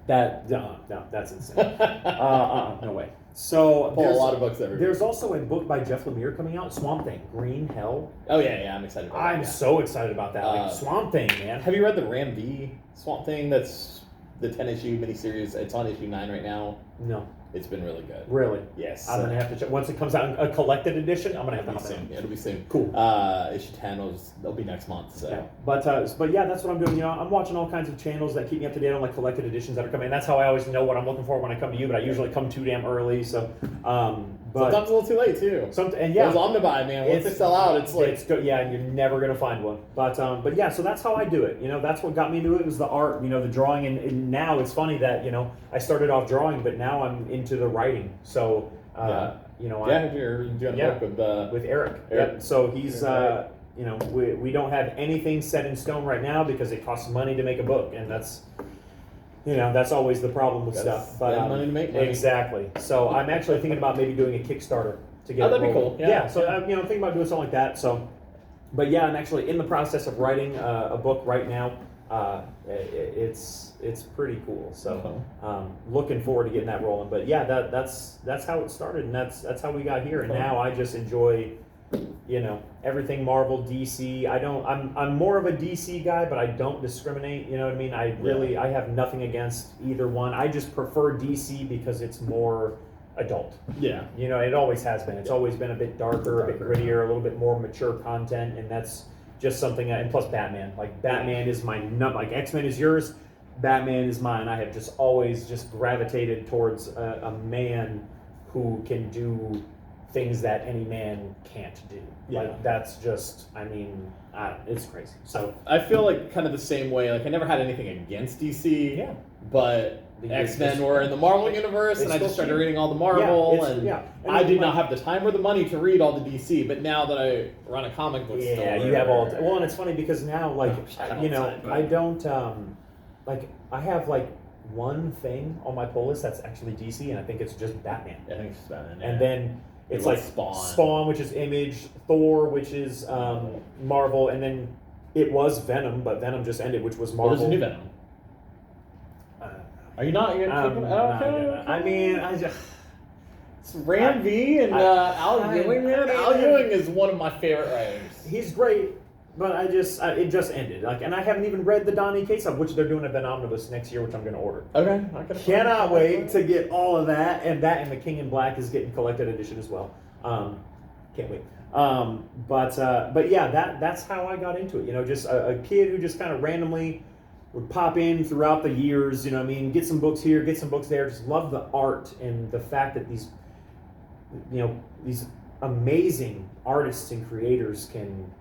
No, that's insane. No way. So pull a lot of books every week. There's also a book by Jeff Lemire coming out, Swamp Thing, Green Hell. Oh yeah, I'm excited about that. I'm so excited about that. Swamp Thing, man. Have you read the Ram V Swamp Thing? That's the 10-issue miniseries. It's on issue 9 right now. No. It's been really good. Really? Yes. I'm gonna have to check. Once it comes out in a collected edition, I'm gonna have to It'll be hop in. soon. It'll be soon. Cool. Issue 10 will be next month. So. Yeah. But yeah, that's what I'm doing. You know, I'm watching all kinds of channels that keep me up to date on like collected editions that are coming. And that's how I always know what I'm looking for when I come to you. But I usually come too damn early. So, but sometimes a little too late too. And yeah, those Omnibuy, man. Once they sell out, it's like yeah, and you're never gonna find one. But yeah, so that's how I do it. You know, that's what got me into it was the art. You know, the drawing, and now it's funny that I started off drawing, but now I'm into the writing. So you're doing a book with Eric. Yep. So he's we don't have anything set in stone right now because it costs money to make a book, and that's always the problem with stuff. But money to make money. Exactly. So I'm actually thinking about maybe doing a Kickstarter to get. That'd be cool. Yeah. So I'm thinking about doing something like that. So, but yeah, I'm actually in the process of writing a book right now. It's pretty cool. So looking forward to getting that rolling. But yeah, that's how it started, and that's how we got here. And now I just enjoy, everything Marvel, DC. I'm more of a DC guy, but I don't discriminate. You know what I mean? I have nothing against either one. I just prefer DC because it's more adult. Yeah. It always has been. It's always been a bit darker, a bit grittier, a little bit more mature content, and that's just something. And plus Batman. Like Batman is my like X-Men is yours, Batman is mine. I have just always just gravitated towards a man who can do things that any man can't do. Yeah. Like that's just, it's crazy. So I feel like kind of the same way. Like I never had anything against DC. Yeah. But the X-Men were in the Marvel universe, and I just started reading all the Marvel, and I did not have the time or the money to read all the DC. But now that I run a comic book store, you have all. Well, and it's funny because now, like, I don't I have like one thing on my pull list that's actually DC, and I think it's just Batman. I think it's just Batman. Yeah. And then it's like Spawn, which is Image, Thor, which is Marvel, and then it was Venom, but Venom just ended, which was Marvel. There's a new Venom. Are you not? It's Ram V and Al Ewing. Man, Al Ewing is one of my favorite writers. He's great, but it just ended. Like, and I haven't even read the Donny Cates of which they're doing a Venomnibus next year, which I'm going to order. Okay, cannot wait to get all of that, and the King in Black is getting collected edition as well. Can't wait. But yeah, that's how I got into it. Just a kid who just kind of randomly would pop in throughout the years, get some books here, get some books there, just love the art and the fact that these amazing artists and creators can,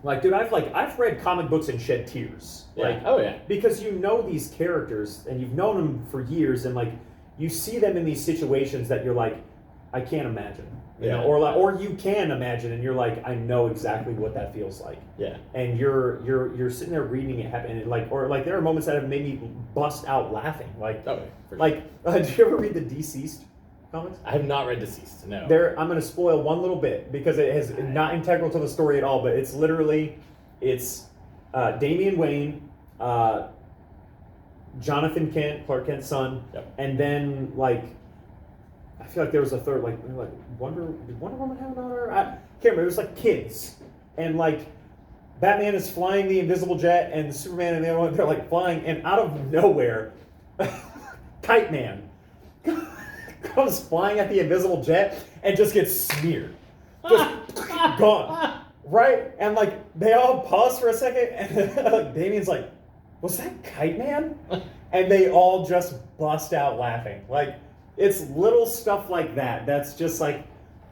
like, dude, I've read comic books and shed tears. Yeah. Like, because these characters and you've known them for years, and like you see them in these situations that you're like, I can't imagine. Or you can imagine, and you're like, I know exactly what that feels like. Yeah. And you're sitting there reading it happen, and there are moments that have made me bust out laughing. Like, did you ever read the Deceased comics? I have not read Deceased. No. I'm going to spoil one little bit because it is not integral to the story at all. But it's Damian Wayne, Jonathan Kent, Clark Kent's son, and then I feel like there was a third, did Wonder Woman have a daughter? I can't remember. It was like kids. And Batman is flying the invisible jet, and Superman and the other one, they're like flying, and out of nowhere, Kite Man comes flying at the invisible jet and just gets smeared. Just gone. Right? And they all pause for a second, and Damien's like, was that Kite Man? And they all just bust out laughing. It's little stuff like that. That's just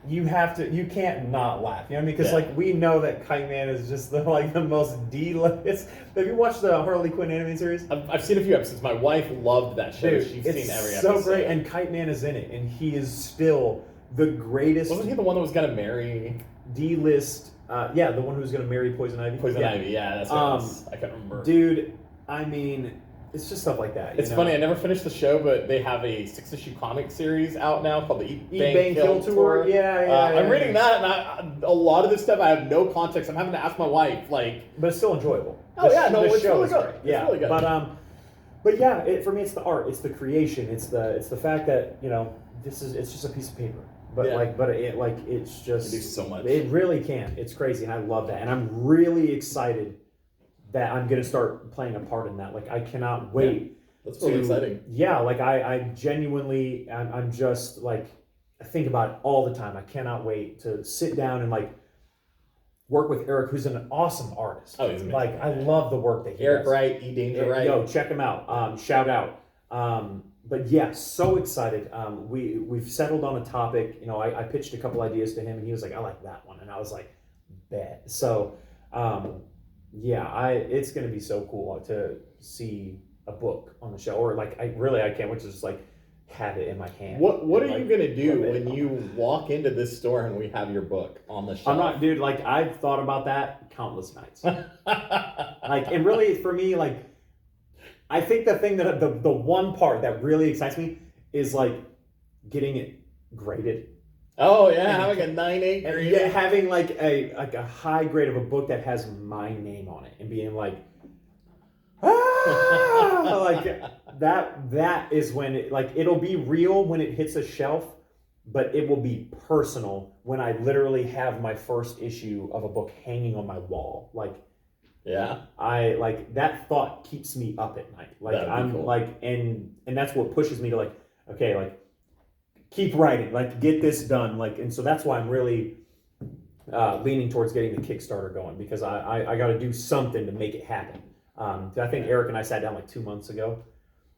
you can't not laugh. You know what I mean? Because we know that Kite Man is just the most D-list. Have you watched the Harley Quinn animated series? I've seen a few episodes. My wife loved that show. Dude, She's seen every episode. So great, and Kite Man is in it, and he is still the greatest. Wasn't he the one that was gonna marry D-list? Yeah, the one who was gonna marry Poison Ivy. Ivy, yeah, that's what I can't remember. Dude, it's just stuff like that. It's funny, I never finished the show, but they have a 6-issue comic series out now called the Eat, Bang, Kill Tour. Yeah. I'm reading that, and a lot of this stuff I have no context. I'm having to ask my wife, But it's still enjoyable. It's really good. Yeah, it's really good. But yeah, for me, it's the art, it's the creation, it's the fact that it's just a piece of paper. But it's just it can do so much. It really can. It's crazy, and I love that, and I'm really excited that I'm gonna start playing a part in that. I cannot wait That's really exciting. Yeah, like I genuinely, I'm just like, I think about it all the time. I cannot wait to sit down and like work with Eric, who's an awesome artist. Oh, he's amazing. Like, I love the work that he Eric does. Wright, E. Danger Wright. Yo, check him out. Shout out. But yeah, so excited. We've settled on a topic. You know, I pitched a couple ideas to him, and he was like, "I like that one," and I was like, "Bet." So, yeah, it's gonna be so cool to see a book on the show, or like I can't wait to just like have it in my hand. What are like, you gonna do when you walk into this store and we have your book on the shelf? I'm not, dude. Like, I've thought about that countless nights. Like, and really for me, like, I think the thing that the one part that really excites me is like getting it graded. Oh yeah, having a 9.8 And grade. yeah, having like a high grade of a book that has my name on it and being like, like that is when it, like, it'll be real when it hits a shelf, but it will be personal when I literally have my first issue of a book hanging on my wall. Like, Yeah. I like that thought keeps me up at night. Like, That'd be I'm cool. like, and that's what pushes me to like, okay, like keep writing, like get this done. Like, and so that's why I'm really leaning towards getting the Kickstarter going, because I got to do something to make it happen. I think Eric and I sat down like 2 months ago.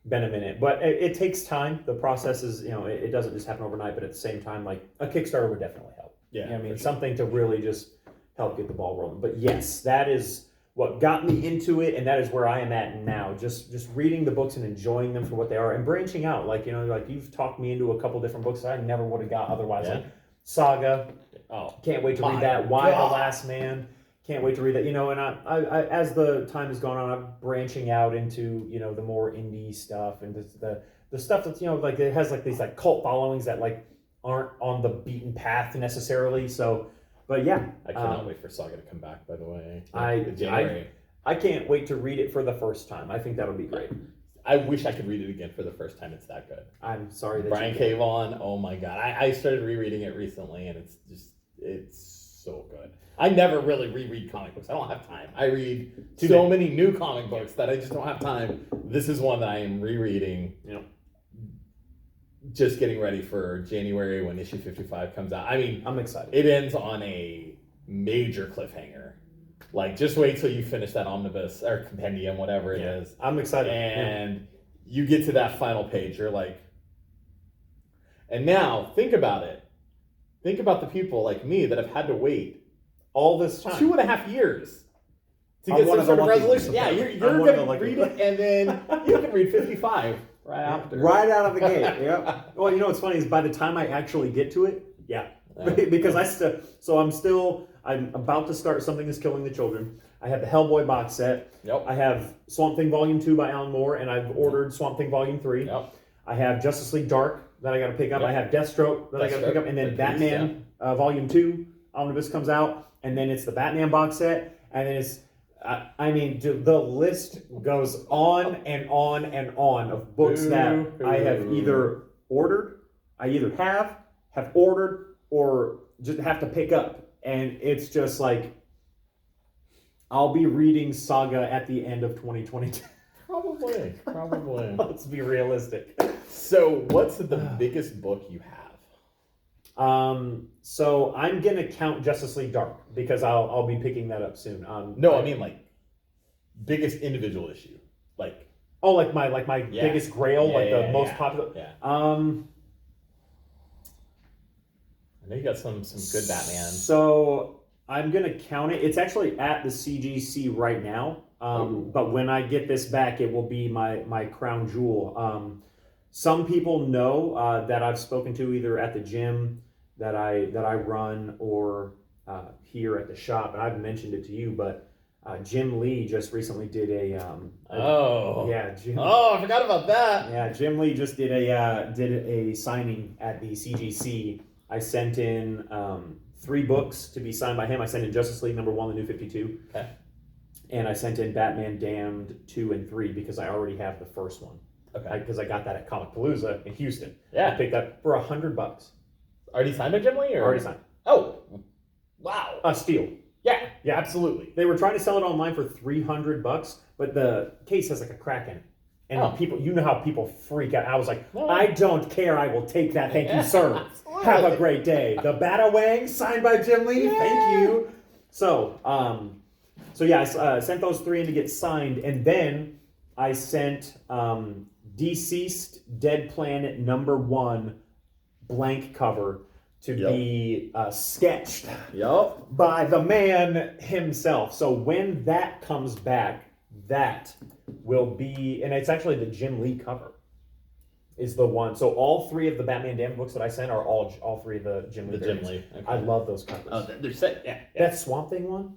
Been a minute, but it takes time. The process is, you know, it doesn't just happen overnight, but at the same time, like a Kickstarter would definitely help. Yeah. You know what I mean, for sure. something to really just help get the ball rolling. But yes, that is what got me into it, and that is where I am at now. Just reading the books and enjoying them for what they are, and branching out. Like, you know, like you've talked me into a couple different books that I never would have got otherwise. Yeah. Like Saga, Oh. can't wait to My read that. Why God. the Last Man? Can't wait to read that. You know, and I as the time has gone on, I'm branching out into, you know, the more indie stuff and the stuff that's, you know, like it has like these like cult followings that like aren't on the beaten path necessarily. So, but yeah, I cannot wait for Saga to come back, by the way. I- January. I can't wait to read it for the first time. I think that'll be great. I wish I could read it again for the first time. It's that good. I'm sorry that Brian you K. Vaughan, oh my god. I started rereading it recently and it's so good. I never really reread comic books. I don't have time. I read so many new comic books that I just don't have time. This is one that I am rereading. You know, Just getting ready for January when issue 55 comes out. I mean, I'm excited. it ends on a major cliffhanger. Like, just wait till you finish that omnibus or compendium, whatever it is. I'm excited. And you get to that final page, you're like, and now think about it. Think about the people like me that have had to wait All this time. 2.5 years to I'm get one some of sort the of lucky resolution. ones. Yeah, you're I'm one going of the to lucky read ones. it, and then you can read 55 right after. Right out of the gate. Yeah. Well, you know what's funny is by the time I actually get to it, yeah. Because I'm about to start Something Is Killing the Children. I have the Hellboy box set. Yep. I have Swamp Thing Volume 2 by Alan Moore, and I've ordered Swamp Thing Volume 3. Yep. I have Justice League Dark that I got to pick up. Yep. I have Deathstroke that I got to pick up, and then Deathstroke, Batman Volume 2 Omnibus comes out, and then it's the Batman box set, and then it's I mean, the list goes on and on and on of books that I have either ordered, I either have ordered, or just have to pick up. And it's just like, I'll be reading Saga at the end of 2022. Probably. Let's be realistic. So, what's the biggest book you have? So I'm gonna count Justice League Dark because I'll be picking that up soon. No, I mean like biggest individual issue. Like my biggest grail, the most popular. Yeah. I know you got some good Batman. So I'm gonna count it. It's actually at the CGC right now. But when I get this back, it will be my crown jewel. Some people know that I've spoken to either at the gym that I run or here at the shop, and I've mentioned it to you. But Jim Lee just recently did Jim. I forgot about that. Yeah, Jim Lee just did a signing at the CGC. I sent in 3 books to be signed by him. I sent in Justice League #1, The New 52. Okay. And I sent in Batman Damned 2 and 3 because I already have the first one. Okay. Because I got that at Comic Palooza in Houston. Yeah. I picked that for $100. Already signed by Jim Lee? Or? Already signed. Oh. Wow. Steal. Yeah. Yeah, absolutely. They were trying to sell it online for $300, but the case has like a crack in it. And people, you know how people freak out. I was like, No. I don't care. I will take that. Thank you, sir. Absolutely. Have a great day. The Batawang signed by Jim Lee. Yeah. Thank you. So, yeah, I sent those 3 in to get signed, and then I sent Deceased Dead Planet #1 blank cover to be sketched Yup. by the man himself. So when that comes back, that will be, and it's actually the Jim Lee cover is the one. So all 3 of the Batman Damned books that I sent are all 3 of the Jim Lee. The Jim variants. Lee. Okay. I love those covers. Oh, they're sick. Yeah. That Swamp Thing one,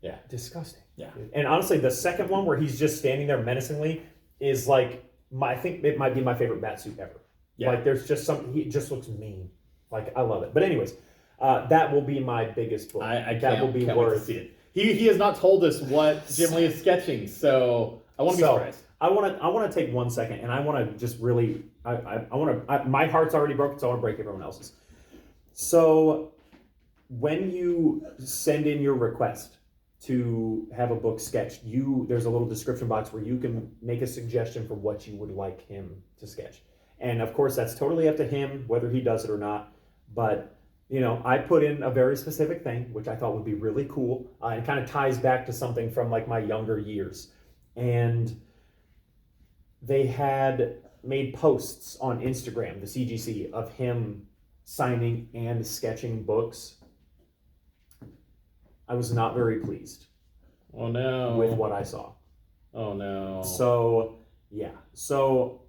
Yeah. disgusting. Yeah. And honestly, the second one where he's just standing there menacingly is like I think it might be my favorite Batsuit ever. Yeah. Like there's just something, he just looks mean. Like I love it. But anyways, that will be my biggest book. I that will be can't wait to worth. see it. He has not told us what Jim Lee is sketching, so I want to be surprised. I want to take 1 second, and I want to just really, my heart's already broken, so I want to break everyone else's. So, when you send in your request to have a book sketched, there's a little description box where you can make a suggestion for what you would like him to sketch, and of course that's totally up to him whether he does it or not. But I put in a very specific thing, which I thought would be really cool, and kind of ties back to something from like my younger years, and they had made posts on Instagram, the CGC, of him signing and sketching books. I was not very pleased Oh no. with what I saw. Oh no. So, yeah. So,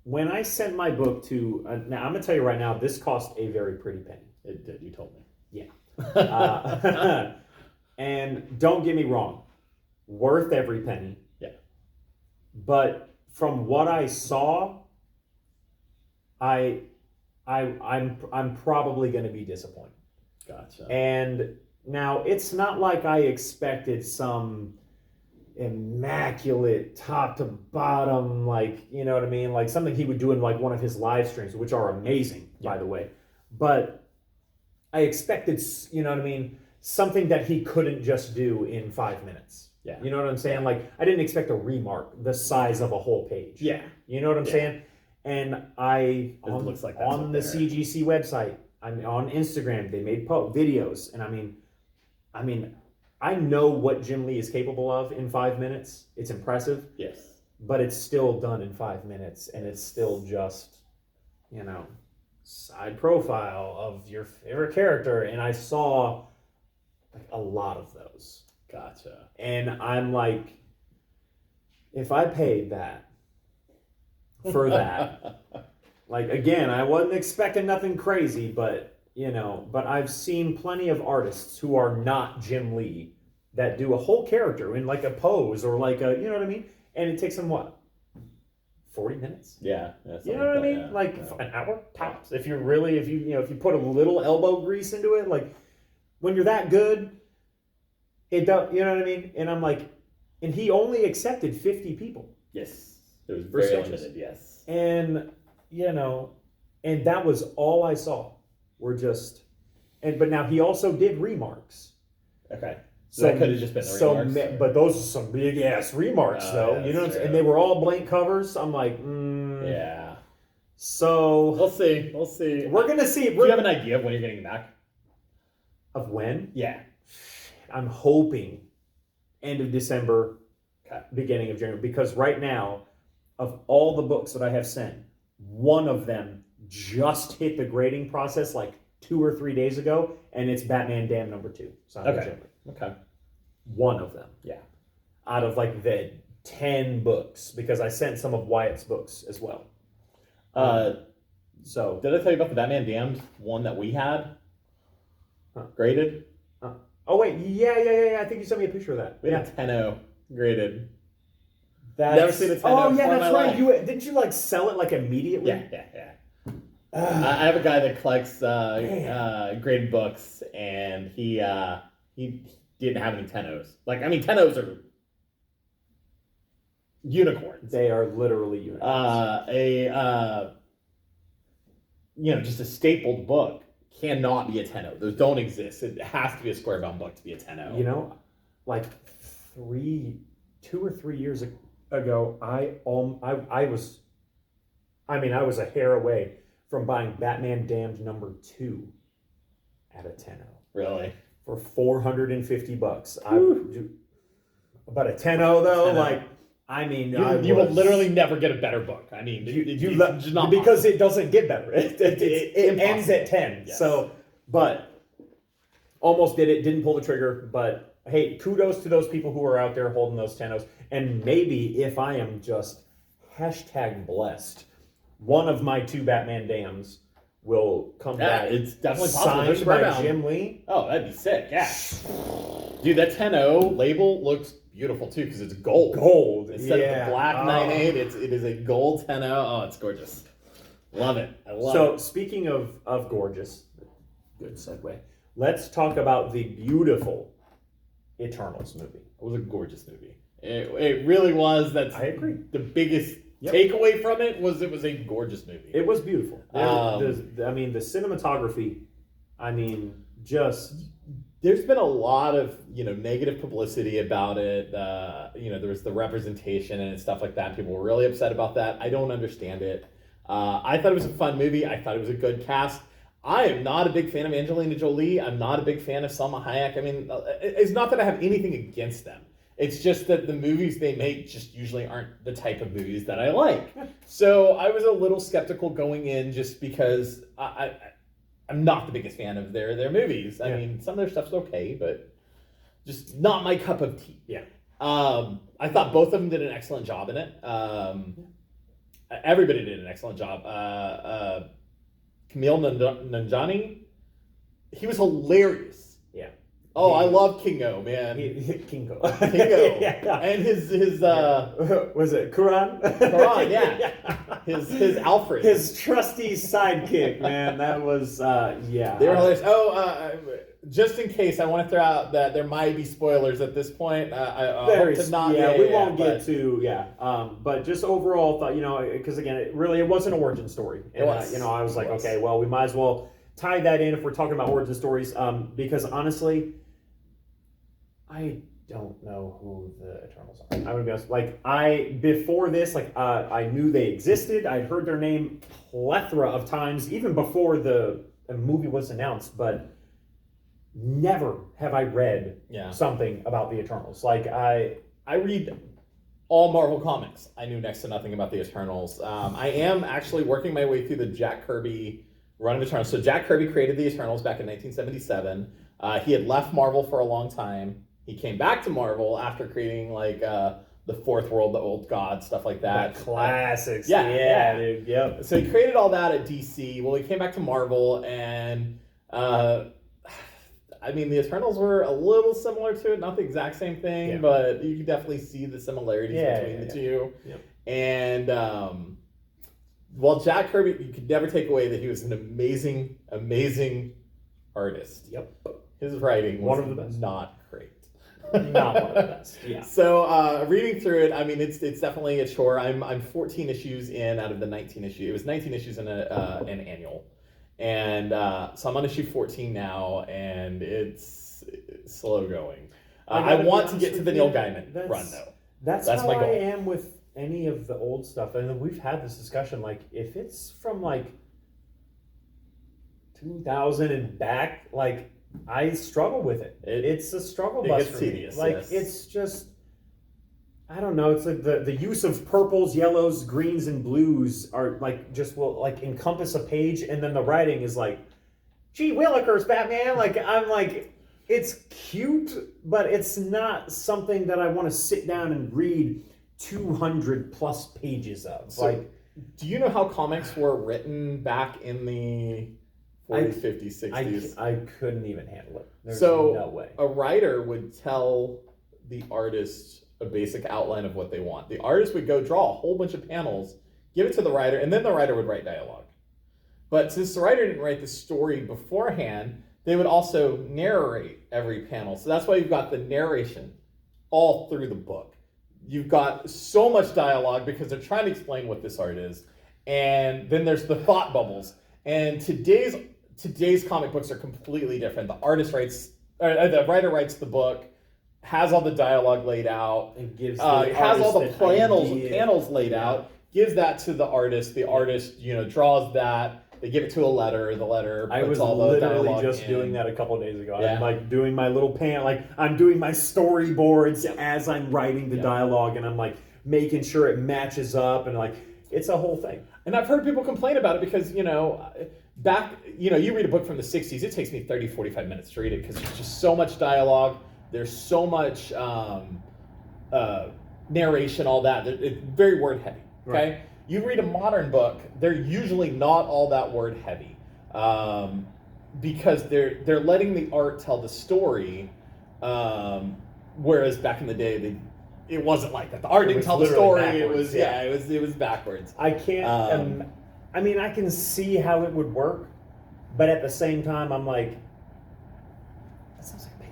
when I sent my book to, now I'm going to tell you right now, this cost a very pretty penny. It did. You told me. Yeah. And don't get me wrong, worth every penny. Yeah. But from what I saw, I'm probably going to be disappointed. Gotcha. And now it's not like I expected some immaculate top to bottom, like, you know what I mean, like something he would do in like one of his live streams, which are amazing, by the way. But I expected, you know what I mean, something that he couldn't just do in 5 minutes. Yeah. You know what I'm saying? Like, I didn't expect a remark the size of a whole page. Yeah. You know what I'm saying? And It looks like that's on what the they're- CGC website, on Instagram, they made videos, and I mean, I know what Jim Lee is capable of in 5 minutes. It's impressive, Yes. but it's still done in 5 minutes, and it's still just, side profile of your favorite character, and I saw like a lot of those. Gotcha. And I'm like, if I paid that for that, like, again, I wasn't expecting nothing crazy, but I've seen plenty of artists who are not Jim Lee that do a whole character in like a pose or like a, you know what I mean? And it takes them what? 40 minutes? Yeah. You know what I mean? Yeah. Like Yeah. an hour tops. If you put a little elbow grease into it, like when you're that good, it does, you know what I mean? And I'm like, and he only accepted 50 people. Yes. It was For very sketches. limited. Yes. And, and that was all I saw were just, but now he also did remarks. Okay. So that could have just been the remarks. or- But those are some big ass remarks though. yeah, You know what I'm that's saying? And true. they were all blank covers. I'm like, Yeah. So We'll see. We'll see. we're going to see. Do you have an idea of when you're getting it back? Of when? Yeah. I'm hoping end of December, Okay. beginning of January, because right now, of all the books that I have sent, one of them just hit the grading process like 2 or 3 days ago, and it's Batman Damned #2. Signed by Okay. Jim Lee. Okay. One of them. Yeah. Out of like the 10 books, because I sent some of Wyatt's books as well. So Did I tell you about the Batman Damned one that we had? Huh. Graded? oh wait, yeah. I think you sent me a picture of that. We had a 10-0 graded. That's, Never seen a 10 Oh before yeah, in that's my right. life. Didn't you like sell it like immediately? Yeah. I have a guy that collects Man. graded books, and he didn't have any 10-0s. Like, I mean, 10-0s are unicorns. They are literally unicorns. Just a stapled book cannot be a 10-0. Those don't exist. It has to be a square bound book to be a 10-0. like 2 or 3 years ago, I was a hair away from buying Batman Damned #2 at a 10 Really? for $450. But a 10 though, 10-0. like You will literally never get a better book. I mean, it's not because it doesn't get better. It ends impossible. at 10. Yes. So, but almost did it. Didn't pull the trigger. But hey, kudos to those people who are out there holding those 10-0s. And maybe if I am just #blessed, one of my 2 Batman Dams will come back. It's definitely possible. Signed by Jim Lee. Oh, that'd be sick. Yeah. Dude, that 10-0 label looks beautiful too because it's gold. Gold. Instead of yeah. the black 9.8, it is a gold 10-0. Oh, it's gorgeous. Love it. I love it. So speaking of gorgeous, good segue. Let's talk about the beautiful Eternals movie. It was a gorgeous movie. It really was. I agree. The biggest takeaway from it was a gorgeous movie. It was beautiful. The cinematography. Just there's been a lot of negative publicity about it. There was the representation and stuff like that. People were really upset about that. I don't understand it. I thought it was a fun movie. I thought it was a good cast. I am not a big fan of Angelina Jolie. I'm not a big fan of Salma Hayek. I mean, it's not that I have anything against them. It's just that the movies they make just usually aren't the type of movies that I like. So I was a little skeptical going in just because I'm not the biggest fan of their movies. I mean, some of their stuff's okay, but just not my cup of tea. Yeah. I thought both of them did an excellent job in it. Everybody did an excellent job. Camille Nanjiani, he was hilarious. Yeah. Oh, I love Kingo, man. Kingo. Kingo. Yeah. And his was it Quran? Quran, yeah. His Alfred. His trusty sidekick, man. That was yeah. They were hilarious. Just in case, I want to throw out that there might be spoilers at this point. I hope to not. We won't get to but just overall thought, because again, it wasn't an origin story. And, I was like, okay, well, we might as well tie that in if we're talking about origin stories, because honestly, I don't know who the Eternals are. I'm gonna be honest. Before this, I knew they existed. I'd heard their name plethora of times, even before the movie was announced, but never have I read something about the Eternals. I read all Marvel comics. I knew next to nothing about the Eternals. I am actually working my way through the Jack Kirby run of Eternals. So Jack Kirby created the Eternals back in 1977. He had left Marvel for a long time. He came back to Marvel after creating the Fourth World, the Old God, stuff like that. Classics. Yeah, dude. Yep. So he created all that at DC. Well, he came back to Marvel, and the Eternals were a little similar to it. Not the exact same thing, but you can definitely see the similarities between the two. Yep. And while Jack Kirby, you could never take away that he was an amazing, amazing artist. Yep. His writing was one of the best. Not great. Not one of the best. Yeah. So reading through it, it's definitely a chore. I'm 14 issues in out of the 19 issues. It was 19 issues in an annual, and so I'm on issue 14 now, and it's slow going. I want to get to the Neil Gaiman run though. That's how my goal. I am with any of the old stuff, and we've had this discussion. If it's from 2000 and back, I struggle with it. It's a struggle bus for tedious, me. yes. It's just, I don't know. It's the use of purples, yellows, greens, and blues are will encompass a page, and then the writing is gee willikers, Batman. It's cute, but it's not something that I want to sit down and read 200 plus pages of. So, do you know how comics were written back in the 40s, 50s, 60s? I couldn't even handle it. There's so no way. A writer would tell the artist a basic outline of what they want. The artist would go draw a whole bunch of panels, give it to the writer, and then the writer would write dialogue. But since the writer didn't write the story beforehand, they would also narrate every panel. So that's why you've got the narration all through the book. You've got so much dialogue because they're trying to explain what this art is. And then there's the thought bubbles. And today's comic books are completely different. The writer writes the book. has all the dialogue laid out, and gives has all the panels idea. laid out, gives that to the artist. The artist, draws that. They give it to a letter. The letter puts I was all the literally dialogue just in. doing that a couple days ago. Yeah. I'm like doing my little I'm doing my storyboards as I'm writing the dialogue, and I'm like making sure it matches up, and like it's a whole thing. And I've heard people complain about it because, back, you read a book from the 60s, it takes me 30, 45 minutes to read it because there's just so much dialogue. There's so much narration, all that. It's very word heavy, okay? Right. You read a modern book, they're usually not all that word heavy because they're letting the art tell the story, whereas back in the day, it wasn't like that. The art didn't tell the story. Backwards, it was backwards. I can't. I mean, I can see how it would work, but at the same time, I'm like, that sounds like pain.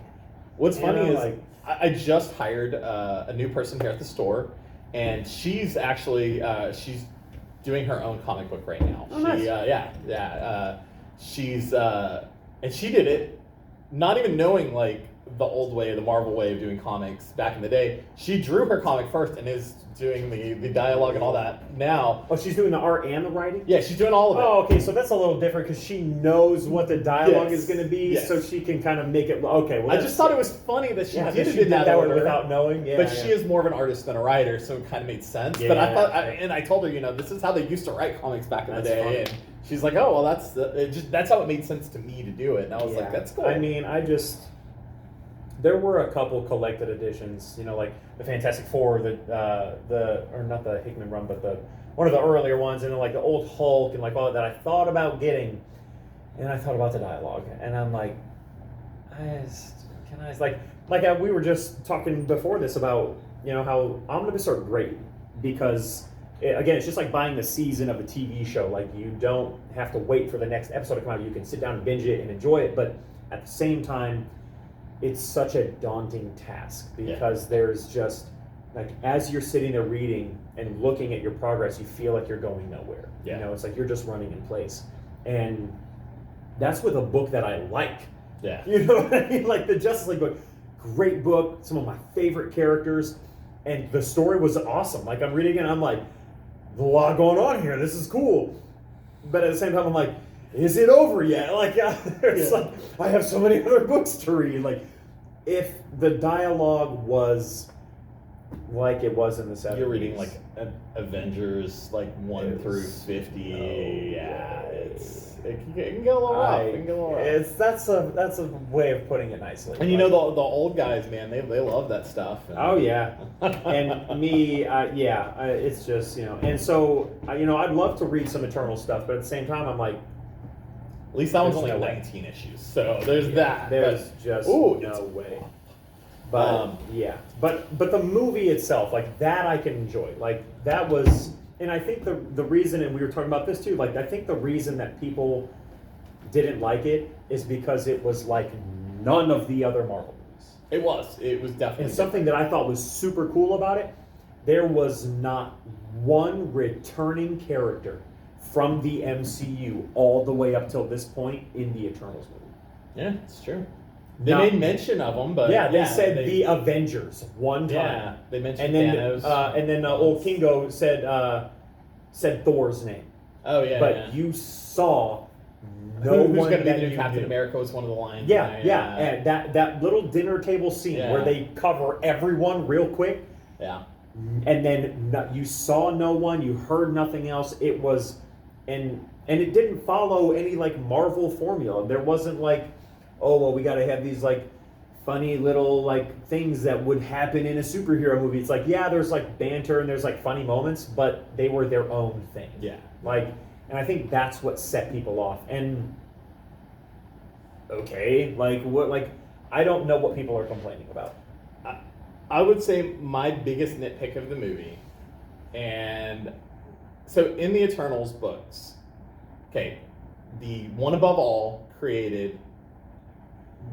What's funny is like, I just hired a new person here at the store, and she's actually she's doing her own comic book right now. Oh, nice. She's and she did it not even knowing like the old way, the Marvel way of doing comics back in the day. She drew her comic first and is doing the dialogue and all that now. Oh, she's doing the art and the writing? Yeah, she's doing all of it. Oh, okay, so that's a little different because she knows what the dialogue is going to be, Yes. so she can kind of make it. Okay, well, I just thought it was funny that she did it she in that order without knowing. Yeah, but she is more of an artist than a writer, so it kind of made sense. But I thought, and I told her, this is how they used to write comics back in the day, funny. and she's like, "Oh, well, that's how it made sense to me to do it." And I was like, "That's cool." I mean, there were a couple collected editions, like the Fantastic Four, or not the Hickman run, but one of the earlier ones, and then like the old Hulk and like all that I thought about getting, and I thought about the dialogue, and I'm like, we were just talking before this about how omnibus are great because again, it's just like buying the season of a TV show. Like you don't have to wait for the next episode to come out. You can sit down and binge it and enjoy it, but at the same time, it's such a daunting task because there's just like as you're sitting there reading and looking at your progress, you feel like you're going nowhere. Yeah. It's like you're just running in place, and that's with a book that I like. Yeah. You know what I mean? Like the Justice League book, great book, some of my favorite characters, and the story was awesome. Like I'm reading it, and I'm like, a lot going on here. This is cool, but at the same time, I'm like, is it over yet? Like, like I have so many other books to read. Like, if the dialogue was like it was in the 70s. You're reading like Avengers, like 1 through 50. It can get a little rough. That's a way of putting it nicely. And the old guys, man, they love that stuff. And, oh yeah, and me, it's just and so I'd love to read some Eternal stuff, but at the same time, I'm like. At least that one's There's only no 19 issues, so there's that. There's just no way. But but the movie itself, like that, I can enjoy. Like that was, and I think the reason, and we were talking about this too. Like I think the reason that people didn't like it is because it was like none of the other Marvel movies. It was definitely. And something that I thought was super cool about it, there was not one returning character from the MCU all the way up till this point in the Eternals movie. Yeah, it's true. They made mention of them, but they said the Avengers one time. Yeah, they mentioned Thanos. And then old Kingo said Thor's name. Oh yeah, but you saw no who's one going to be that the new you Captain knew. America was one of the lines. Yeah, and that little dinner table scene where they cover everyone real quick. Yeah. And then you saw no one, you heard nothing else. It was. And it didn't follow any like Marvel formula. There wasn't like, oh well, we got to have these like funny little like things that would happen in a superhero movie. It's like there's like banter and there's like funny moments, but they were their own thing. Yeah. Like, and I think that's what set people off. And okay, like what? Like I don't know what people are complaining about. I would say my biggest nitpick of the movie, and. So in the Eternals books, okay, the one above all created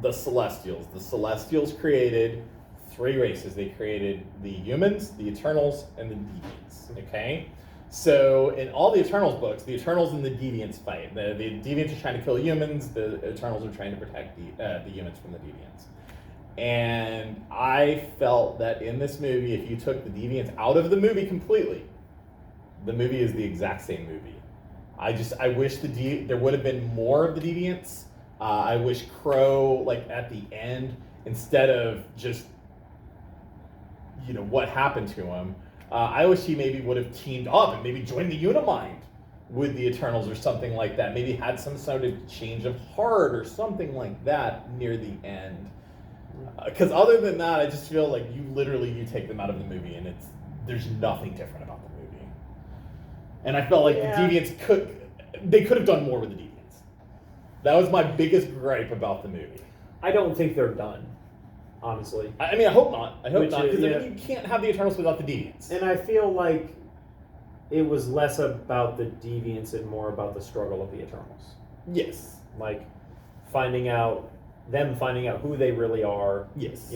the Celestials. The Celestials created 3 races. They created the humans, the Eternals, and the Deviants. Okay? So in all the Eternals books, the Eternals and the Deviants fight. The Deviants are trying to kill humans, the Eternals are trying to protect the humans from the Deviants. And I felt that in this movie, if you took the deviants out of the movie completely, the movie is the exact same movie. I wish there would have been more of the deviants. I wish Crow, like at the end, instead of just, what happened to him, I wish he maybe would have teamed up and maybe joined the Unimind with the Eternals or something like that. Maybe had some sort of change of heart or something like that near the end. Because other than that, I just feel like you take them out of the movie and there's nothing different about the movie. And I felt like the deviants could have done more with the deviants. That was my biggest gripe about the movie. I don't think they're done, honestly. I mean, I hope not. I hope not, because you can't have the Eternals without the deviants. And I feel like it was less about the deviants and more about the struggle of the Eternals. Yes. Like finding out who they really are. Yes.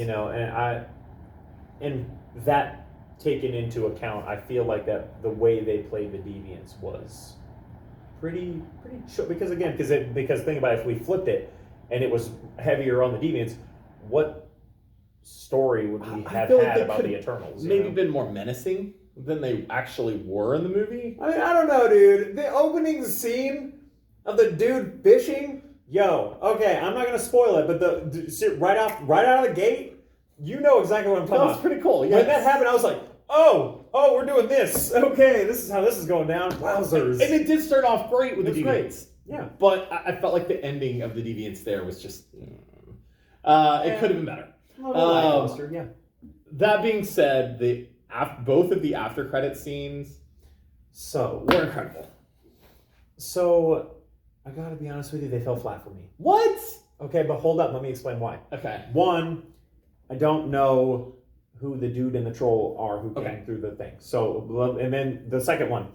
And that taken into account, I feel like that the way they played the deviants was pretty short. Because think about it, if we flipped it and it was heavier on the deviants, what story would we have had about the Eternals? Maybe been more menacing than they actually were in the movie. I mean, I don't know, dude. The opening scene of the dude fishing, okay, I'm not gonna spoil it, but right out of the gate, you know exactly what I'm talking about. That was pretty cool. Yes. When that happened, I was like, oh, we're doing this. Okay, this is how this is going down. Wowzers. And it did start off great with the deviants. Great. Yeah. But I felt like the ending of the deviants there was just, it could have been better. Yeah. That being said, both of the after credit scenes were incredible. So I gotta be honest with you, they fell flat for me. What? Okay, but hold up, let me explain why. Okay. One, I don't know who the dude and the troll are who came through the thing. So, and then the second one,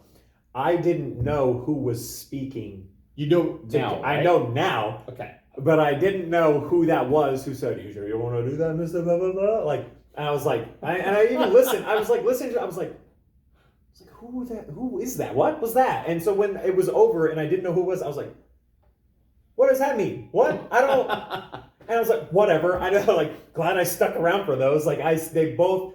I didn't know who was speaking. You know now, right? I know now. Okay. But I didn't know who that was who said, "You sure you want to do that, Mr. Blah, blah, blah?" Like, and I was like, I even listened. I was like, listening to it, I was like, who is that? What was that? And so when it was over and I didn't know who it was, I was like, what does that mean? What? I don't know. And I was like, whatever. I know, like, glad I stuck around for those. Like, they fell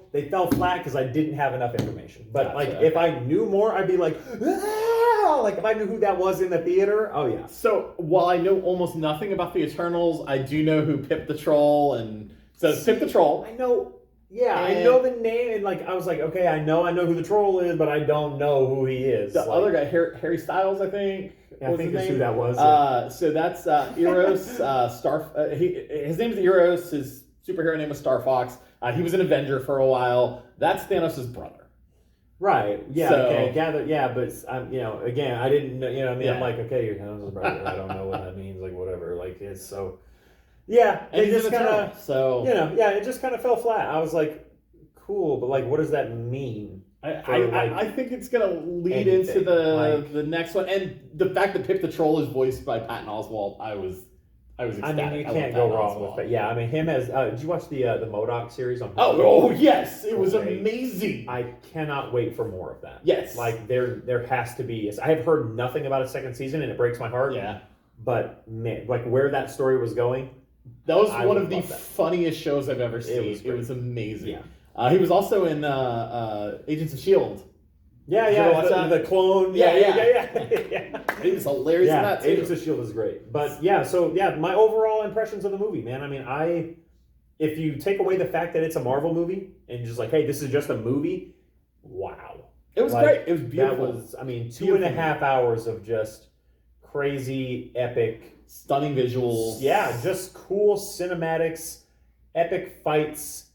flat because I didn't have enough information. But like, if I knew more, I'd be like, ah! Like if I knew who that was in the theater. Oh yeah. So while I know almost nothing about the Eternals, I do know who Pip the Troll and Pip the Troll. I know. Yeah, I know the name, and like I was like, okay, I know who the troll is, but I don't know who he is. The other guy, Harry Styles, I think. Yeah, I think that's who that was. So that's Eros. His name is Eros. His superhero name was Star Fox. He was an Avenger for a while. That's Thanos' brother. Right. Yeah. So, okay. Gather. Yeah, but again, I didn't know. You know what I mean? Yeah. I'm like, okay, you're Thanos' brother. I don't know what that means. Like, whatever. Like, it's so. Yeah, and it just kind of it just kind of fell flat. I was like, cool, but like, what does that mean? I think it's gonna lead into the next one, and the fact that Pip the Troll is voiced by Patton Oswalt, I was ecstatic. I mean, you can't go wrong with it. Yeah, I mean, him as did you watch the MODOK series on? Oh yes, it was amazing. I cannot wait for more of that. Yes, like there has to be. I have heard nothing about a second season, and it breaks my heart. Yeah, but man, like where that story was going. That was one of the funniest shows I've ever seen. It was amazing. Yeah. He was also in Agents of S.H.I.E.L.D. Yeah, the clone. Yeah. He was hilarious in that too. Agents of S.H.I.E.L.D. is great. But my overall impressions of the movie, man. I mean, if you take away the fact that it's a Marvel movie and just like, hey, this is just a movie, wow. It was great. It was beautiful. That was, 2.5 hours of just crazy, epic, stunning visuals. Yeah, just cool cinematics, epic fights,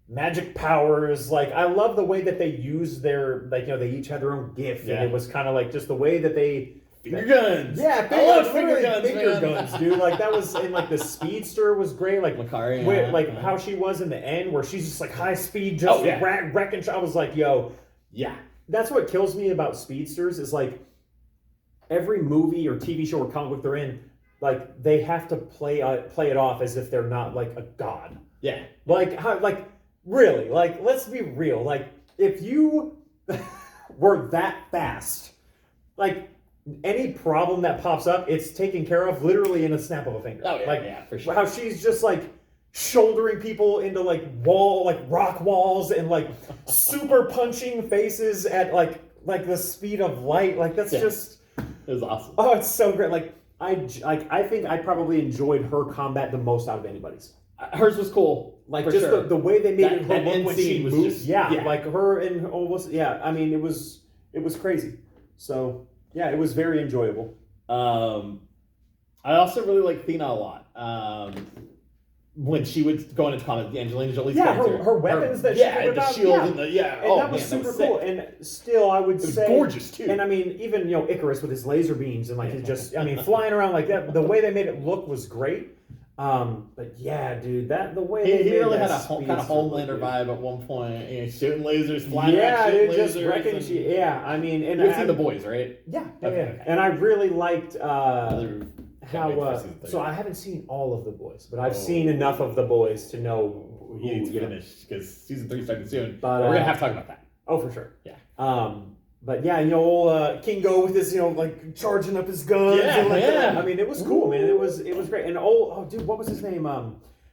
magic powers. Like, I love the way that they use their, they each had their own gift. Yeah. And it was kind of like just the way that they... Finger guns! Yeah, I love finger guns, dude. Like, that was... And, like, the Speedster was great. Like, Macaria. How she was in the end, where she's just, like, high speed, just wrecking... I was like, yo... Yeah. That's what kills me about Speedsters is, like, every movie or TV show or comic book they're in, like, they have to play it off as if they're not, like, a god. Yeah. Really, like, let's be real. Like, if you were that fast, like, any problem that pops up, it's taken care of literally in a snap of a finger. Oh, yeah, like, for sure. How she's just, like, shouldering people into like rock walls and like super punching faces at like the speed of light. Like that's just it was awesome. Oh, it's so great. Like I think I probably enjoyed her combat the most out of anybody's. Hers was cool. Like just sure. the way they made her that look end when scene she was moved. just- yeah, yeah. like her and almost I mean it was crazy. So yeah, it was very enjoyable. I also really like Thena a lot. When she would go into combat, Angelina Jolie's character. her weapons that she would the whip out, shield and the And that was super cool. Sick. And still, I would It was say gorgeous too. And I mean, even Icarus with his laser beams and like it just, I mean, flying around like that. The way they made it look was great. But yeah, dude, the way they he made really that had a kind of Homelander vibe at one point. Shooting lasers, flying around, dude, shooting just lasers. wrecking and- shit. Yeah, I mean, and You've seen The Boys, right? Yeah, Okay. and I really liked Another- how. can't wait for season 3. So I haven't seen all of The Boys, but I've seen enough of The Boys to know You need to yeah. finish because season 3 is starting soon. But, We're gonna have to talk about that. Oh, for sure. Yeah. But yeah, old Kingo with his, like charging up his guns. Yeah, and like yeah. that. I mean, it was cool, man. It was great. And dude, what was his name?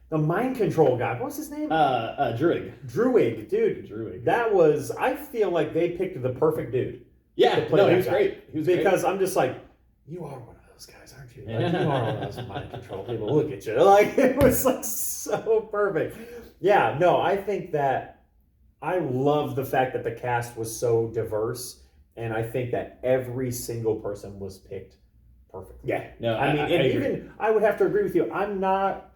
The mind control guy. What was his name? Druig. Druig, dude. Druig. That was. I feel like they picked the perfect dude. Yeah, to play no, that he was guy. great. He was Because I'm just like, you are one of those guys, aren't you? Like, you are one of those mind control people. Look at you. Like it was like so perfect. Yeah, no, I think that I love the fact that the cast was so diverse, and I think that every single person was picked perfectly. Yeah, no, I mean, and agree. even I would have to agree with you. I'm not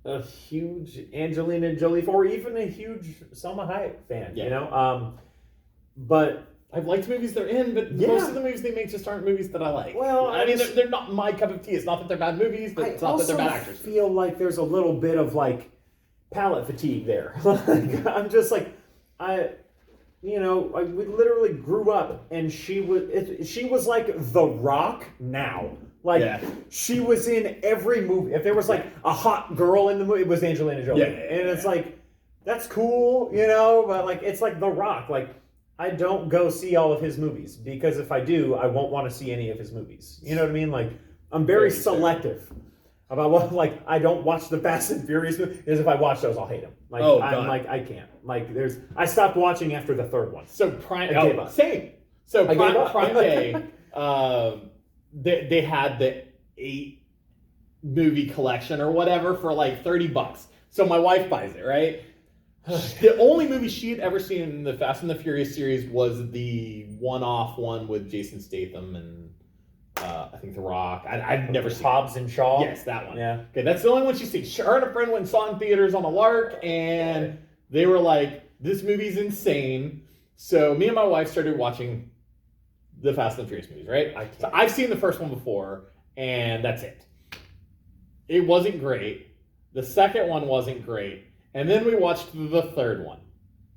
a huge Angelina Jolie or even a huge Salma Hayek fan. Yeah. But I've liked movies they're in, but Yeah. most of the movies they make just aren't movies that I like. Well, I mean, they're not my cup of tea. It's not that they're bad movies, but it's not that they're bad actors. I feel like there's a little bit of like palate fatigue there. Like, I'm just like, we literally grew up and she was like The Rock now. Like Yeah. she was in every movie. If there was like a hot girl in the movie, it was Angelina Jolie. Yeah. And it's like, that's cool, but like it's like The Rock. Like I don't go see all of his movies because if I do, I won't want to see any of his movies. You know what I mean? Like I'm very Very selective about what. Like I don't watch the Fast and Furious movies because if I watch those, I'll hate them. Like Oh, I'm God. like I can't. Like I stopped watching after the third one. So Prime, I gave up. same. So I gave up. Prime Day, they had the 8 movie collection or whatever for like $30. So my wife buys it, right? The only movie she had ever seen in the Fast and the Furious series was the one-off one with Jason Statham and I think The Rock. I've never seen Hobbs and Shaw. Yes, that one. Yeah. Okay, that's the only one she's seen. Her and a friend went and saw it in theaters on a lark, and they were like, this movie's insane. So me and my wife started watching the Fast and Furious movies, right? So I've seen the first one before, and that's it. It wasn't great. The second one wasn't great. And then we watched the third one.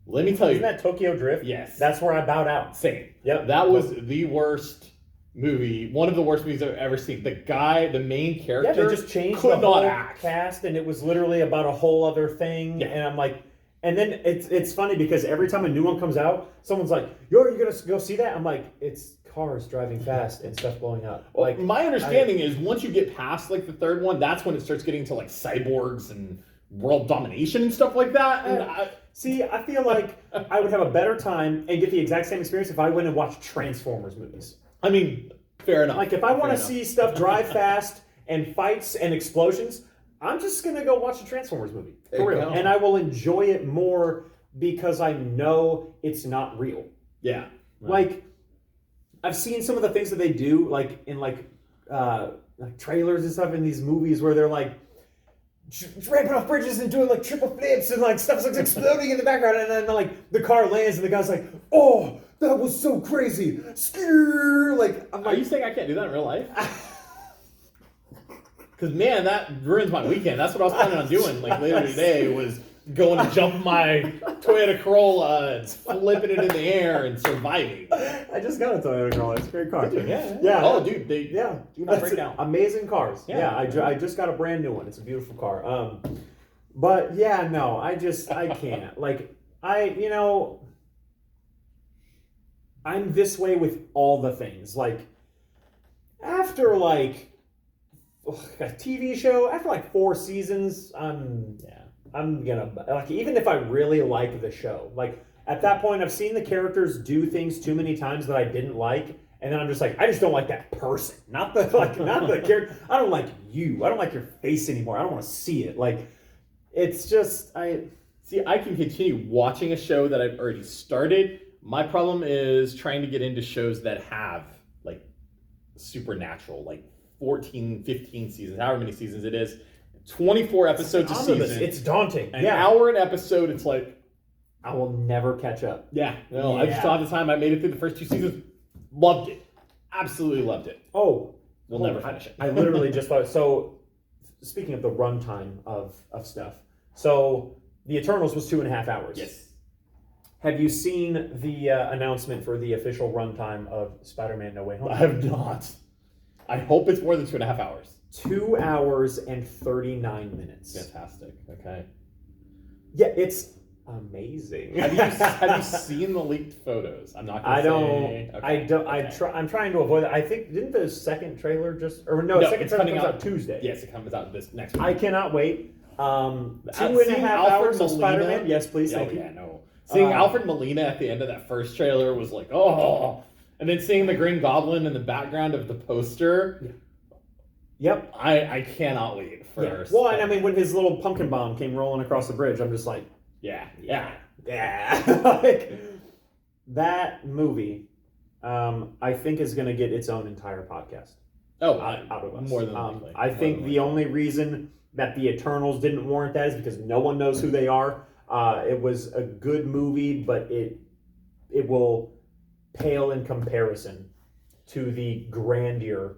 Let me tell you. Isn't that Tokyo Drift? Yes. That's where I bowed out. Same. Yep. That was the worst movie, one of the worst movies I've ever seen. The main character, Yeah, they just changed could the not whole act. cast, and it was literally about a whole other thing. Yeah. And I'm like, and then it's funny because every time a new one comes out, someone's like, "Yo, are you gonna go see that?" I'm like, "It's cars driving fast and stuff blowing up." Well, Like my understanding is once you get past like the third one, that's when it starts getting to like cyborgs and world domination and stuff like that. And see, I feel like I would have a better time and get the exact same experience if I went and watched Transformers movies. I mean, fair enough. Like if I want Fair to enough. see stuff drive fast and fights and explosions, I'm just gonna go watch a Transformers movie There for you real, go. and I will enjoy it more because I know it's not real. Yeah. Like I've seen some of the things that they do, like in like trailers and stuff in these movies where they're like ramping off bridges and doing like triple flips and like stuff's like exploding in the background, and then like the car lands and the guy's like, "Oh, that was so crazy!" Like I'm Are like, you saying I can't do that in real life? Because man, that ruins my weekend. That's what I was planning on doing. Like later today was going to jump my Toyota Corolla and flipping it in the air and surviving. I just got a Toyota Corolla. It's a great car. Yeah. Yeah. Oh, dude, they Yeah, do not break down. Amazing cars. Yeah. Yeah, I just got a brand new one. It's a beautiful car. But yeah, no, I can't. Like I'm this way with all the things. Like after like a TV show after like 4 seasons, I'm gonna like, even if I really like the show, like at that point I've seen the characters do things too many times that I didn't like, and then I'm just like, I just don't like that person, not the character. I don't like you. I don't like your face anymore. I don't want to see it. Like, it's just I can continue watching a show that I've already started. My problem is trying to get into shows that have like supernatural, like 14, 15 seasons, however many seasons it is, 24 episodes a season. It's daunting. An hour an episode. It's like, I will never catch up. I just saw the time I made it through the first 2 seasons. Loved it. Absolutely loved it. Oh, we'll never finish it. I literally just thought, so speaking of the runtime of stuff, so The Eternals was 2.5 hours. Yes. Have you seen the announcement for the official runtime of Spider-Man No Way Home? I have not. I hope it's more than 2.5 hours. 2 hours and 39 minutes. Fantastic. Okay. Yeah, it's amazing. Have you seen the leaked photos? I'm not going to say. I'm trying to avoid that. I think, didn't the second trailer No, second trailer comes out Tuesday. Yes, it comes out this next week. I cannot wait. 2.5 hours of Spider-Man. Yes, please. Thank you. No. Seeing Alfred Molina at the end of that first trailer was like, oh. And then seeing the Green Goblin in the background of the poster. Yeah. Yep. I cannot wait for. Yeah. Well, and I mean, when his little pumpkin bomb came rolling across the bridge, I'm just like, yeah. Like, that movie, I think is going to get its own entire podcast. Oh, out of us. More than likely. I think the only reason that the Eternals didn't warrant that is because no one knows who they are. It was a good movie, but it will pale in comparison to the grandeur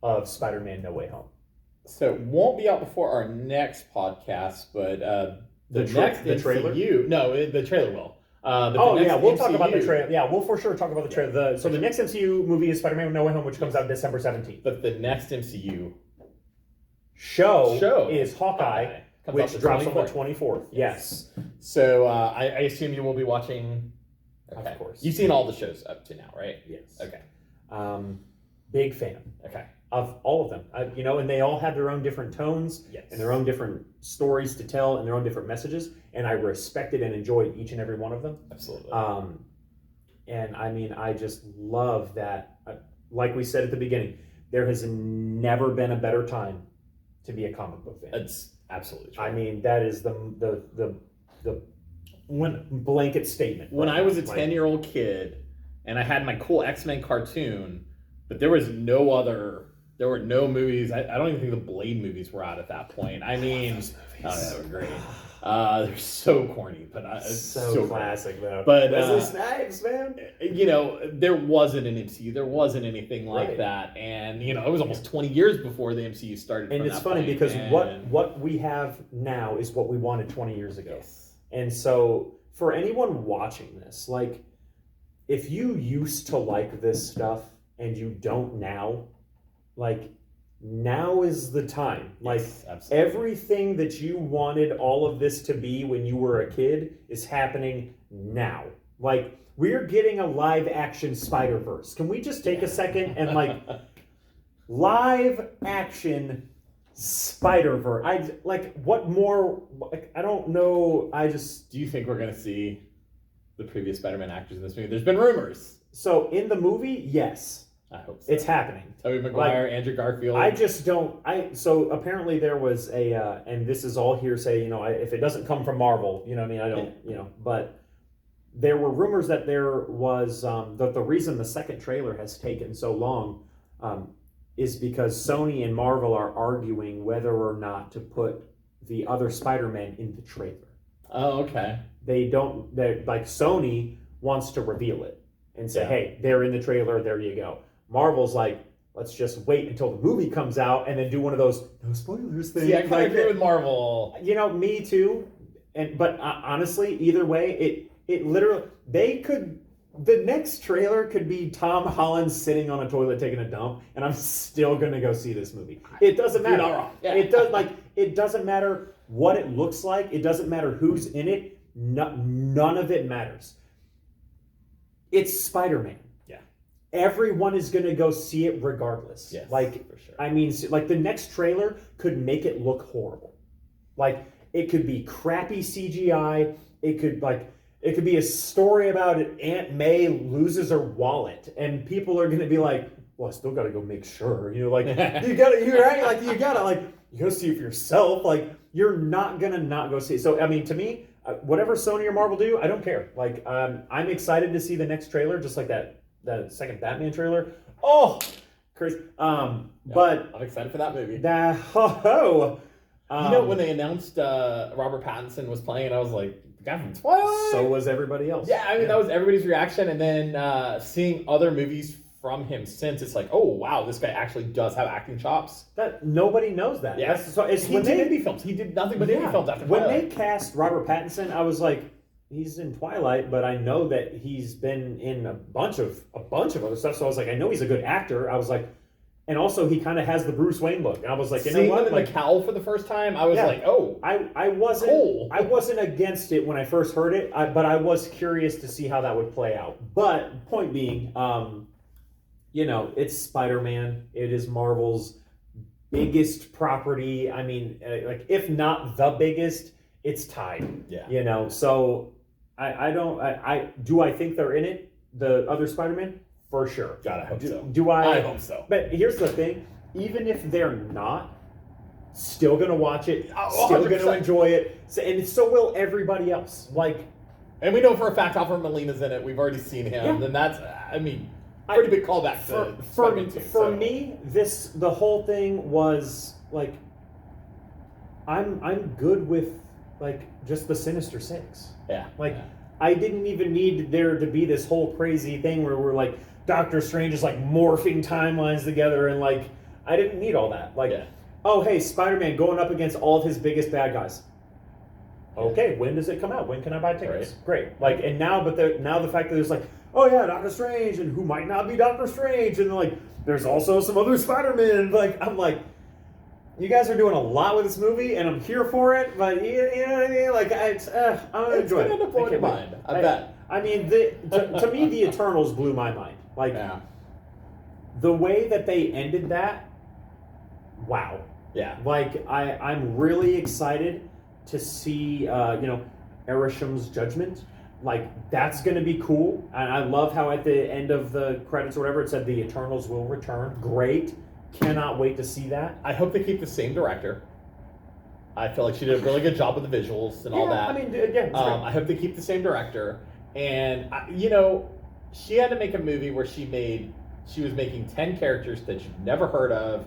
of Spider-Man No Way Home. So it won't be out before our next podcast, but the trailer? The trailer will. We'll talk about the trailer. Yeah, we'll for sure talk about the trailer. So the next MCU movie is Spider-Man No Way Home, which comes out December 17th. But the next MCU show is Hawkeye, which drops on the 24th. 24th. Yes. So I assume you will be watching. Okay. Of course. You've seen all the shows up to now, right? Yes. Okay. Big fan. Okay. Of all of them, and they all have their own different tones and their own different stories to tell and their own different messages, and I respected and enjoyed each and every one of them. Absolutely. And I mean, I just love that. Like we said at the beginning, there has never been a better time to be a comic book fan. It's absolutely true. I mean, that is the blanket statement. When I was a 10-year-old kid and I had my cool X-Men cartoon, but there were no movies. I don't even think the Blade movies were out at that point. I mean, they were great. They're so corny, but it's so classic though. But Wesley Snipes, man. There wasn't an MCU. There wasn't anything like that, and it was almost 20 years before the MCU started. And it's funny because what we have now is what we wanted 20 years ago. Yes. And so for anyone watching this, like, if you used to like this stuff and you don't now, like, now is the time. Like, everything that you wanted all of this to be when you were a kid is happening now. Like, we're getting a live action Spider-Verse. Can we just take a second and, like, live action Spider-Verse? What more? I don't know. Do you think we're going to see the previous Spider-Man actors in this movie? There's been rumors. So, in the movie, yes. I hope so. It's happening. Tobey Maguire, Andrew Garfield. I just don't. So apparently there was a, and this is all hearsay. If it doesn't come from Marvel, I mean, I don't. But there were rumors that there was that the reason the second trailer has taken so long is because Sony and Marvel are arguing whether or not to put the other Spider-Man in the trailer. Oh, okay. They're like, Sony wants to reveal it and say, hey, they're in the trailer. There you go. Marvel's like, let's just wait until the movie comes out and then do one of those no spoilers things. Yeah, I kind of agree with Marvel. Me too. But honestly, either way, it literally, the next trailer could be Tom Holland sitting on a toilet taking a dump, and I'm still gonna go see this movie. It doesn't matter. You're not wrong. Yeah. It doesn't matter what it looks like. It doesn't matter who's in it. None of it matters. It's Spider-Man. Yeah. everyone is going to go see it regardless. Yes, Like, for sure. I mean, like the next trailer could make it look horrible. Like, it could be crappy CGI. It could be a story about Aunt May loses her wallet, and people are going to be like, well, I still got to go make sure. You know, like, you're right. Like, you go see it for yourself. Like, you're not going to not go see it. So, I mean, to me, whatever Sony or Marvel do, I don't care. Like, I'm excited to see the next trailer, just like that second Batman trailer. Oh, crazy. But I'm excited for that movie. that, ho. You know, when they announced Robert Pattinson was playing, I was like, the guy from Twilight? So was everybody else. Yeah, I mean, that was everybody's reaction. And then seeing other movies from him since, it's like, oh, wow, this guy actually does have acting chops. That nobody knows that. Yeah. It's He when did they indie films. He did nothing but indie films after when Twilight. they cast Robert Pattinson, I was like, he's in Twilight, but I know that he's been in a bunch of other stuff. So I was like, I know he's a good actor. I was like, and also he kind of has the Bruce Wayne look. And I was like, you Seeing know what? him in Like, the cowl for the first time, I was Yeah. like, oh, I wasn't cool. I wasn't against it when I first heard it, but I was curious to see how that would play out. But point being, you know, it's Spider-Man. It is Marvel's biggest property. I mean, like if not the biggest, it's tied. Yeah. You know, so I think they're in it. The other Spider-Man, for sure. God, I hope so. Do I? I hope so. But here's the thing: even if they're not, still gonna watch it, Oh, still gonna 100%. enjoy it, and so will everybody else. Like, And we know for a fact Alfred Molina's in it. We've already seen him. Yeah. And that's, I mean, pretty big callback to Spider-Man 2. for me, the whole thing was like, I'm good with like just the Sinister Six. Yeah. Like, yeah. I didn't even need there to be this whole crazy thing where we're like Doctor Strange is like morphing timelines together, and like I didn't need all that. Like, Yeah. oh hey, Spider-Man going up against all of his biggest bad guys. Yeah. Okay, when does it come out? When can I buy tickets? Right. Great. Like, and now the fact that there's like, oh yeah, Doctor Strange, and who might not be Doctor Strange, and like there's also some other Spider-Man. Like, I'm like, you guys are doing a lot with this movie, and I'm here for it. But you know what I mean? Like, I'm gonna It's enjoy gonna it. end up blowing I your can't mind. wait. I bet. I mean, to me, the Eternals blew my mind. Like, Yeah. the way that they ended that, wow. Yeah. Like, I'm really excited to see, you know, Arisham's judgment. Like, that's going to be cool. And I love how at the end of the credits or whatever, it said the Eternals will return. Great. Cannot wait to see that. I hope they keep the same director. I feel like she did a really good job with the visuals and all that. I mean, yeah, it's great. I hope they keep the same director. And, you know, she had to make a movie where she was making 10 characters that you've never heard of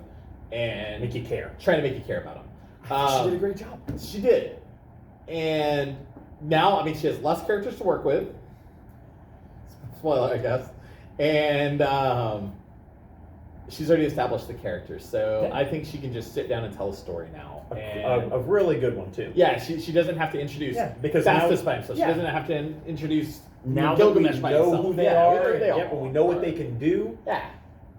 and Make you care. trying to make you care about them. She did a great job. She did. And now, I mean, she has less characters to work with. Spoiler, I guess. And she's already established the characters. So Yeah. I think she can just sit down and tell a story now. A really good one, too. Yeah, she doesn't have to introduce because Bastus now, by himself. yeah. She doesn't have to introduce now that we Gilgamesh by know himself. who they Yeah, are, they all and we know what they can do. Yeah.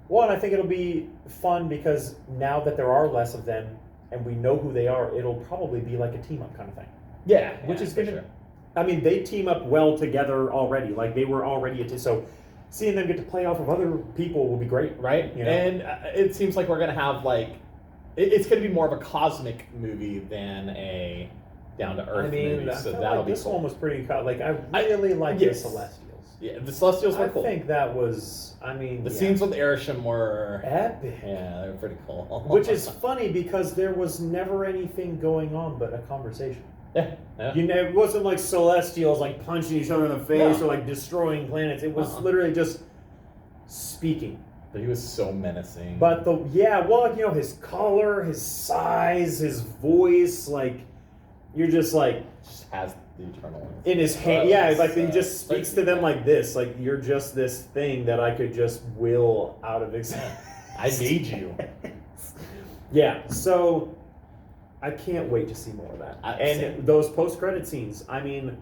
Well, and I think it'll be fun because now that there are less of them and we know who they are, it'll probably be like a team up kind of thing. Yeah, Which is for gonna. sure. I mean, they team up well together already. Like they were already so seeing them get to play off of other people will be great, Right? You know? And it seems like we're going to have, like, it's going to be more of a cosmic movie than a down-to-earth I mean, movie, I so felt that'll like be this cool. one was pretty. Like I really like yes. the Celestials. Yeah, the Celestials were I cool. think that was. I mean, The yeah, scenes with Arishem were... epic. Yeah, they were pretty cool. Which is funny because there was never anything going on but a conversation. Yeah, yeah. You know, it wasn't like Celestials like punching each other in the face No. or like destroying planets. It was literally just speaking. But he was so menacing. But you know, his color, his size, his voice, like you're just like just has the eternal in his hand. Yeah, like he he just speaks to them like this. Like you're just this thing that I could just will out of existence. I need you. Yeah, so I can't wait to see more of that. And same. those post-credit scenes, I mean,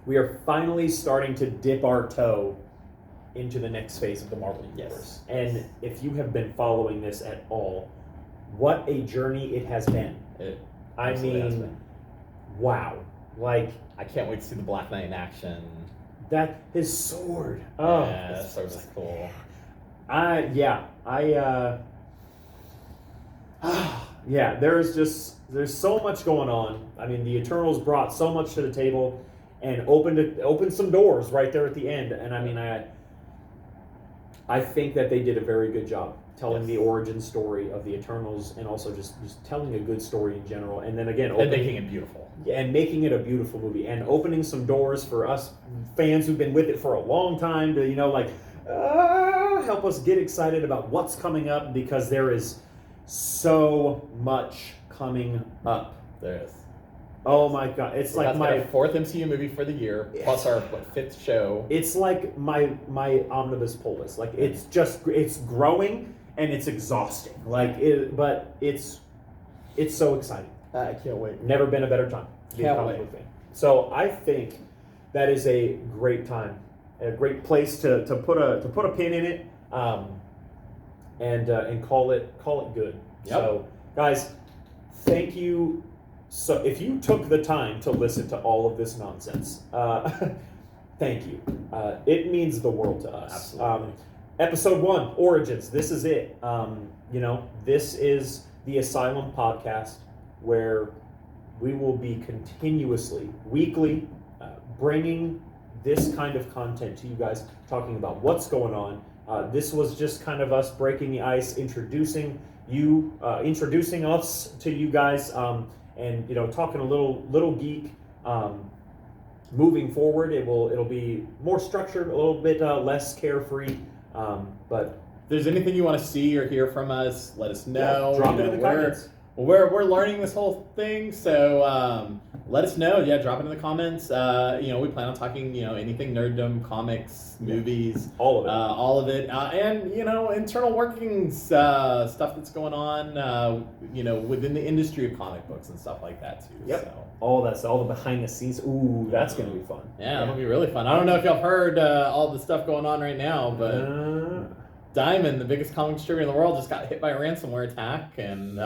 we are finally starting to dip our toe into the next phase of the Marvel Universe. And if you have been following this at all, what a journey it has been. It I absolutely has mean, been. wow. Like, I can't wait to see the Black Knight in action. That his sword. Oh, yeah, that sword was cool. Yeah, there's so much going on. I mean, the Eternals brought so much to the table and opened some doors right there at the end. And I mean, I think that they did a very good job telling the origin story of the Eternals, and also just telling a good story in general. And then again, And making it beautiful. and making it a beautiful movie, and opening some doors for us fans who've been with it for a long time to help us get excited about what's coming up, because there is so much coming up. There is. Oh my god, it's like my fourth MCU movie for the year, plus our fifth show. It's like my omnibus pull list. Like it's growing and it's exhausting. But it's so exciting. I can't wait. Never been a better time to be a Can't comic wait. book fan. So I think that is a great time, a great place to put a pin in it, and call it good. Yep. So guys, thank you. So if you took the time to listen to all of this nonsense, thank you. It means the world to us. Absolutely. Episode 1, Origins. This is it. This is the Asylum podcast, where we will be continuously, weekly, bringing this kind of content to you guys, talking about what's going on. This was just kind of us breaking the ice, introducing us to you guys, and talking a little geek. Moving forward, it'll be more structured, a little bit less carefree. But If there's anything you want to see or hear from us, let us know. drop it in the comments. We're learning this whole thing, so let us know. Yeah, drop it in the comments. We plan on talking, anything nerddom, comics, movies, All of it. all of it, and internal workings stuff that's going on, within the industry of comic books and stuff like that too. Yep. So. All the behind the scenes. Ooh, that's gonna be fun. Yeah, it'll be really fun. I don't know if y'all have heard all the stuff going on right now, but Diamond, the biggest comic distributor in the world, just got hit by a ransomware attack, and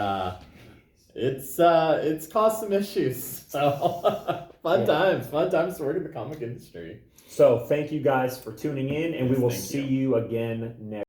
it's caused some issues. So fun times to work in the comic industry. So thank you guys for tuning in, and we will Thank see you. you again next.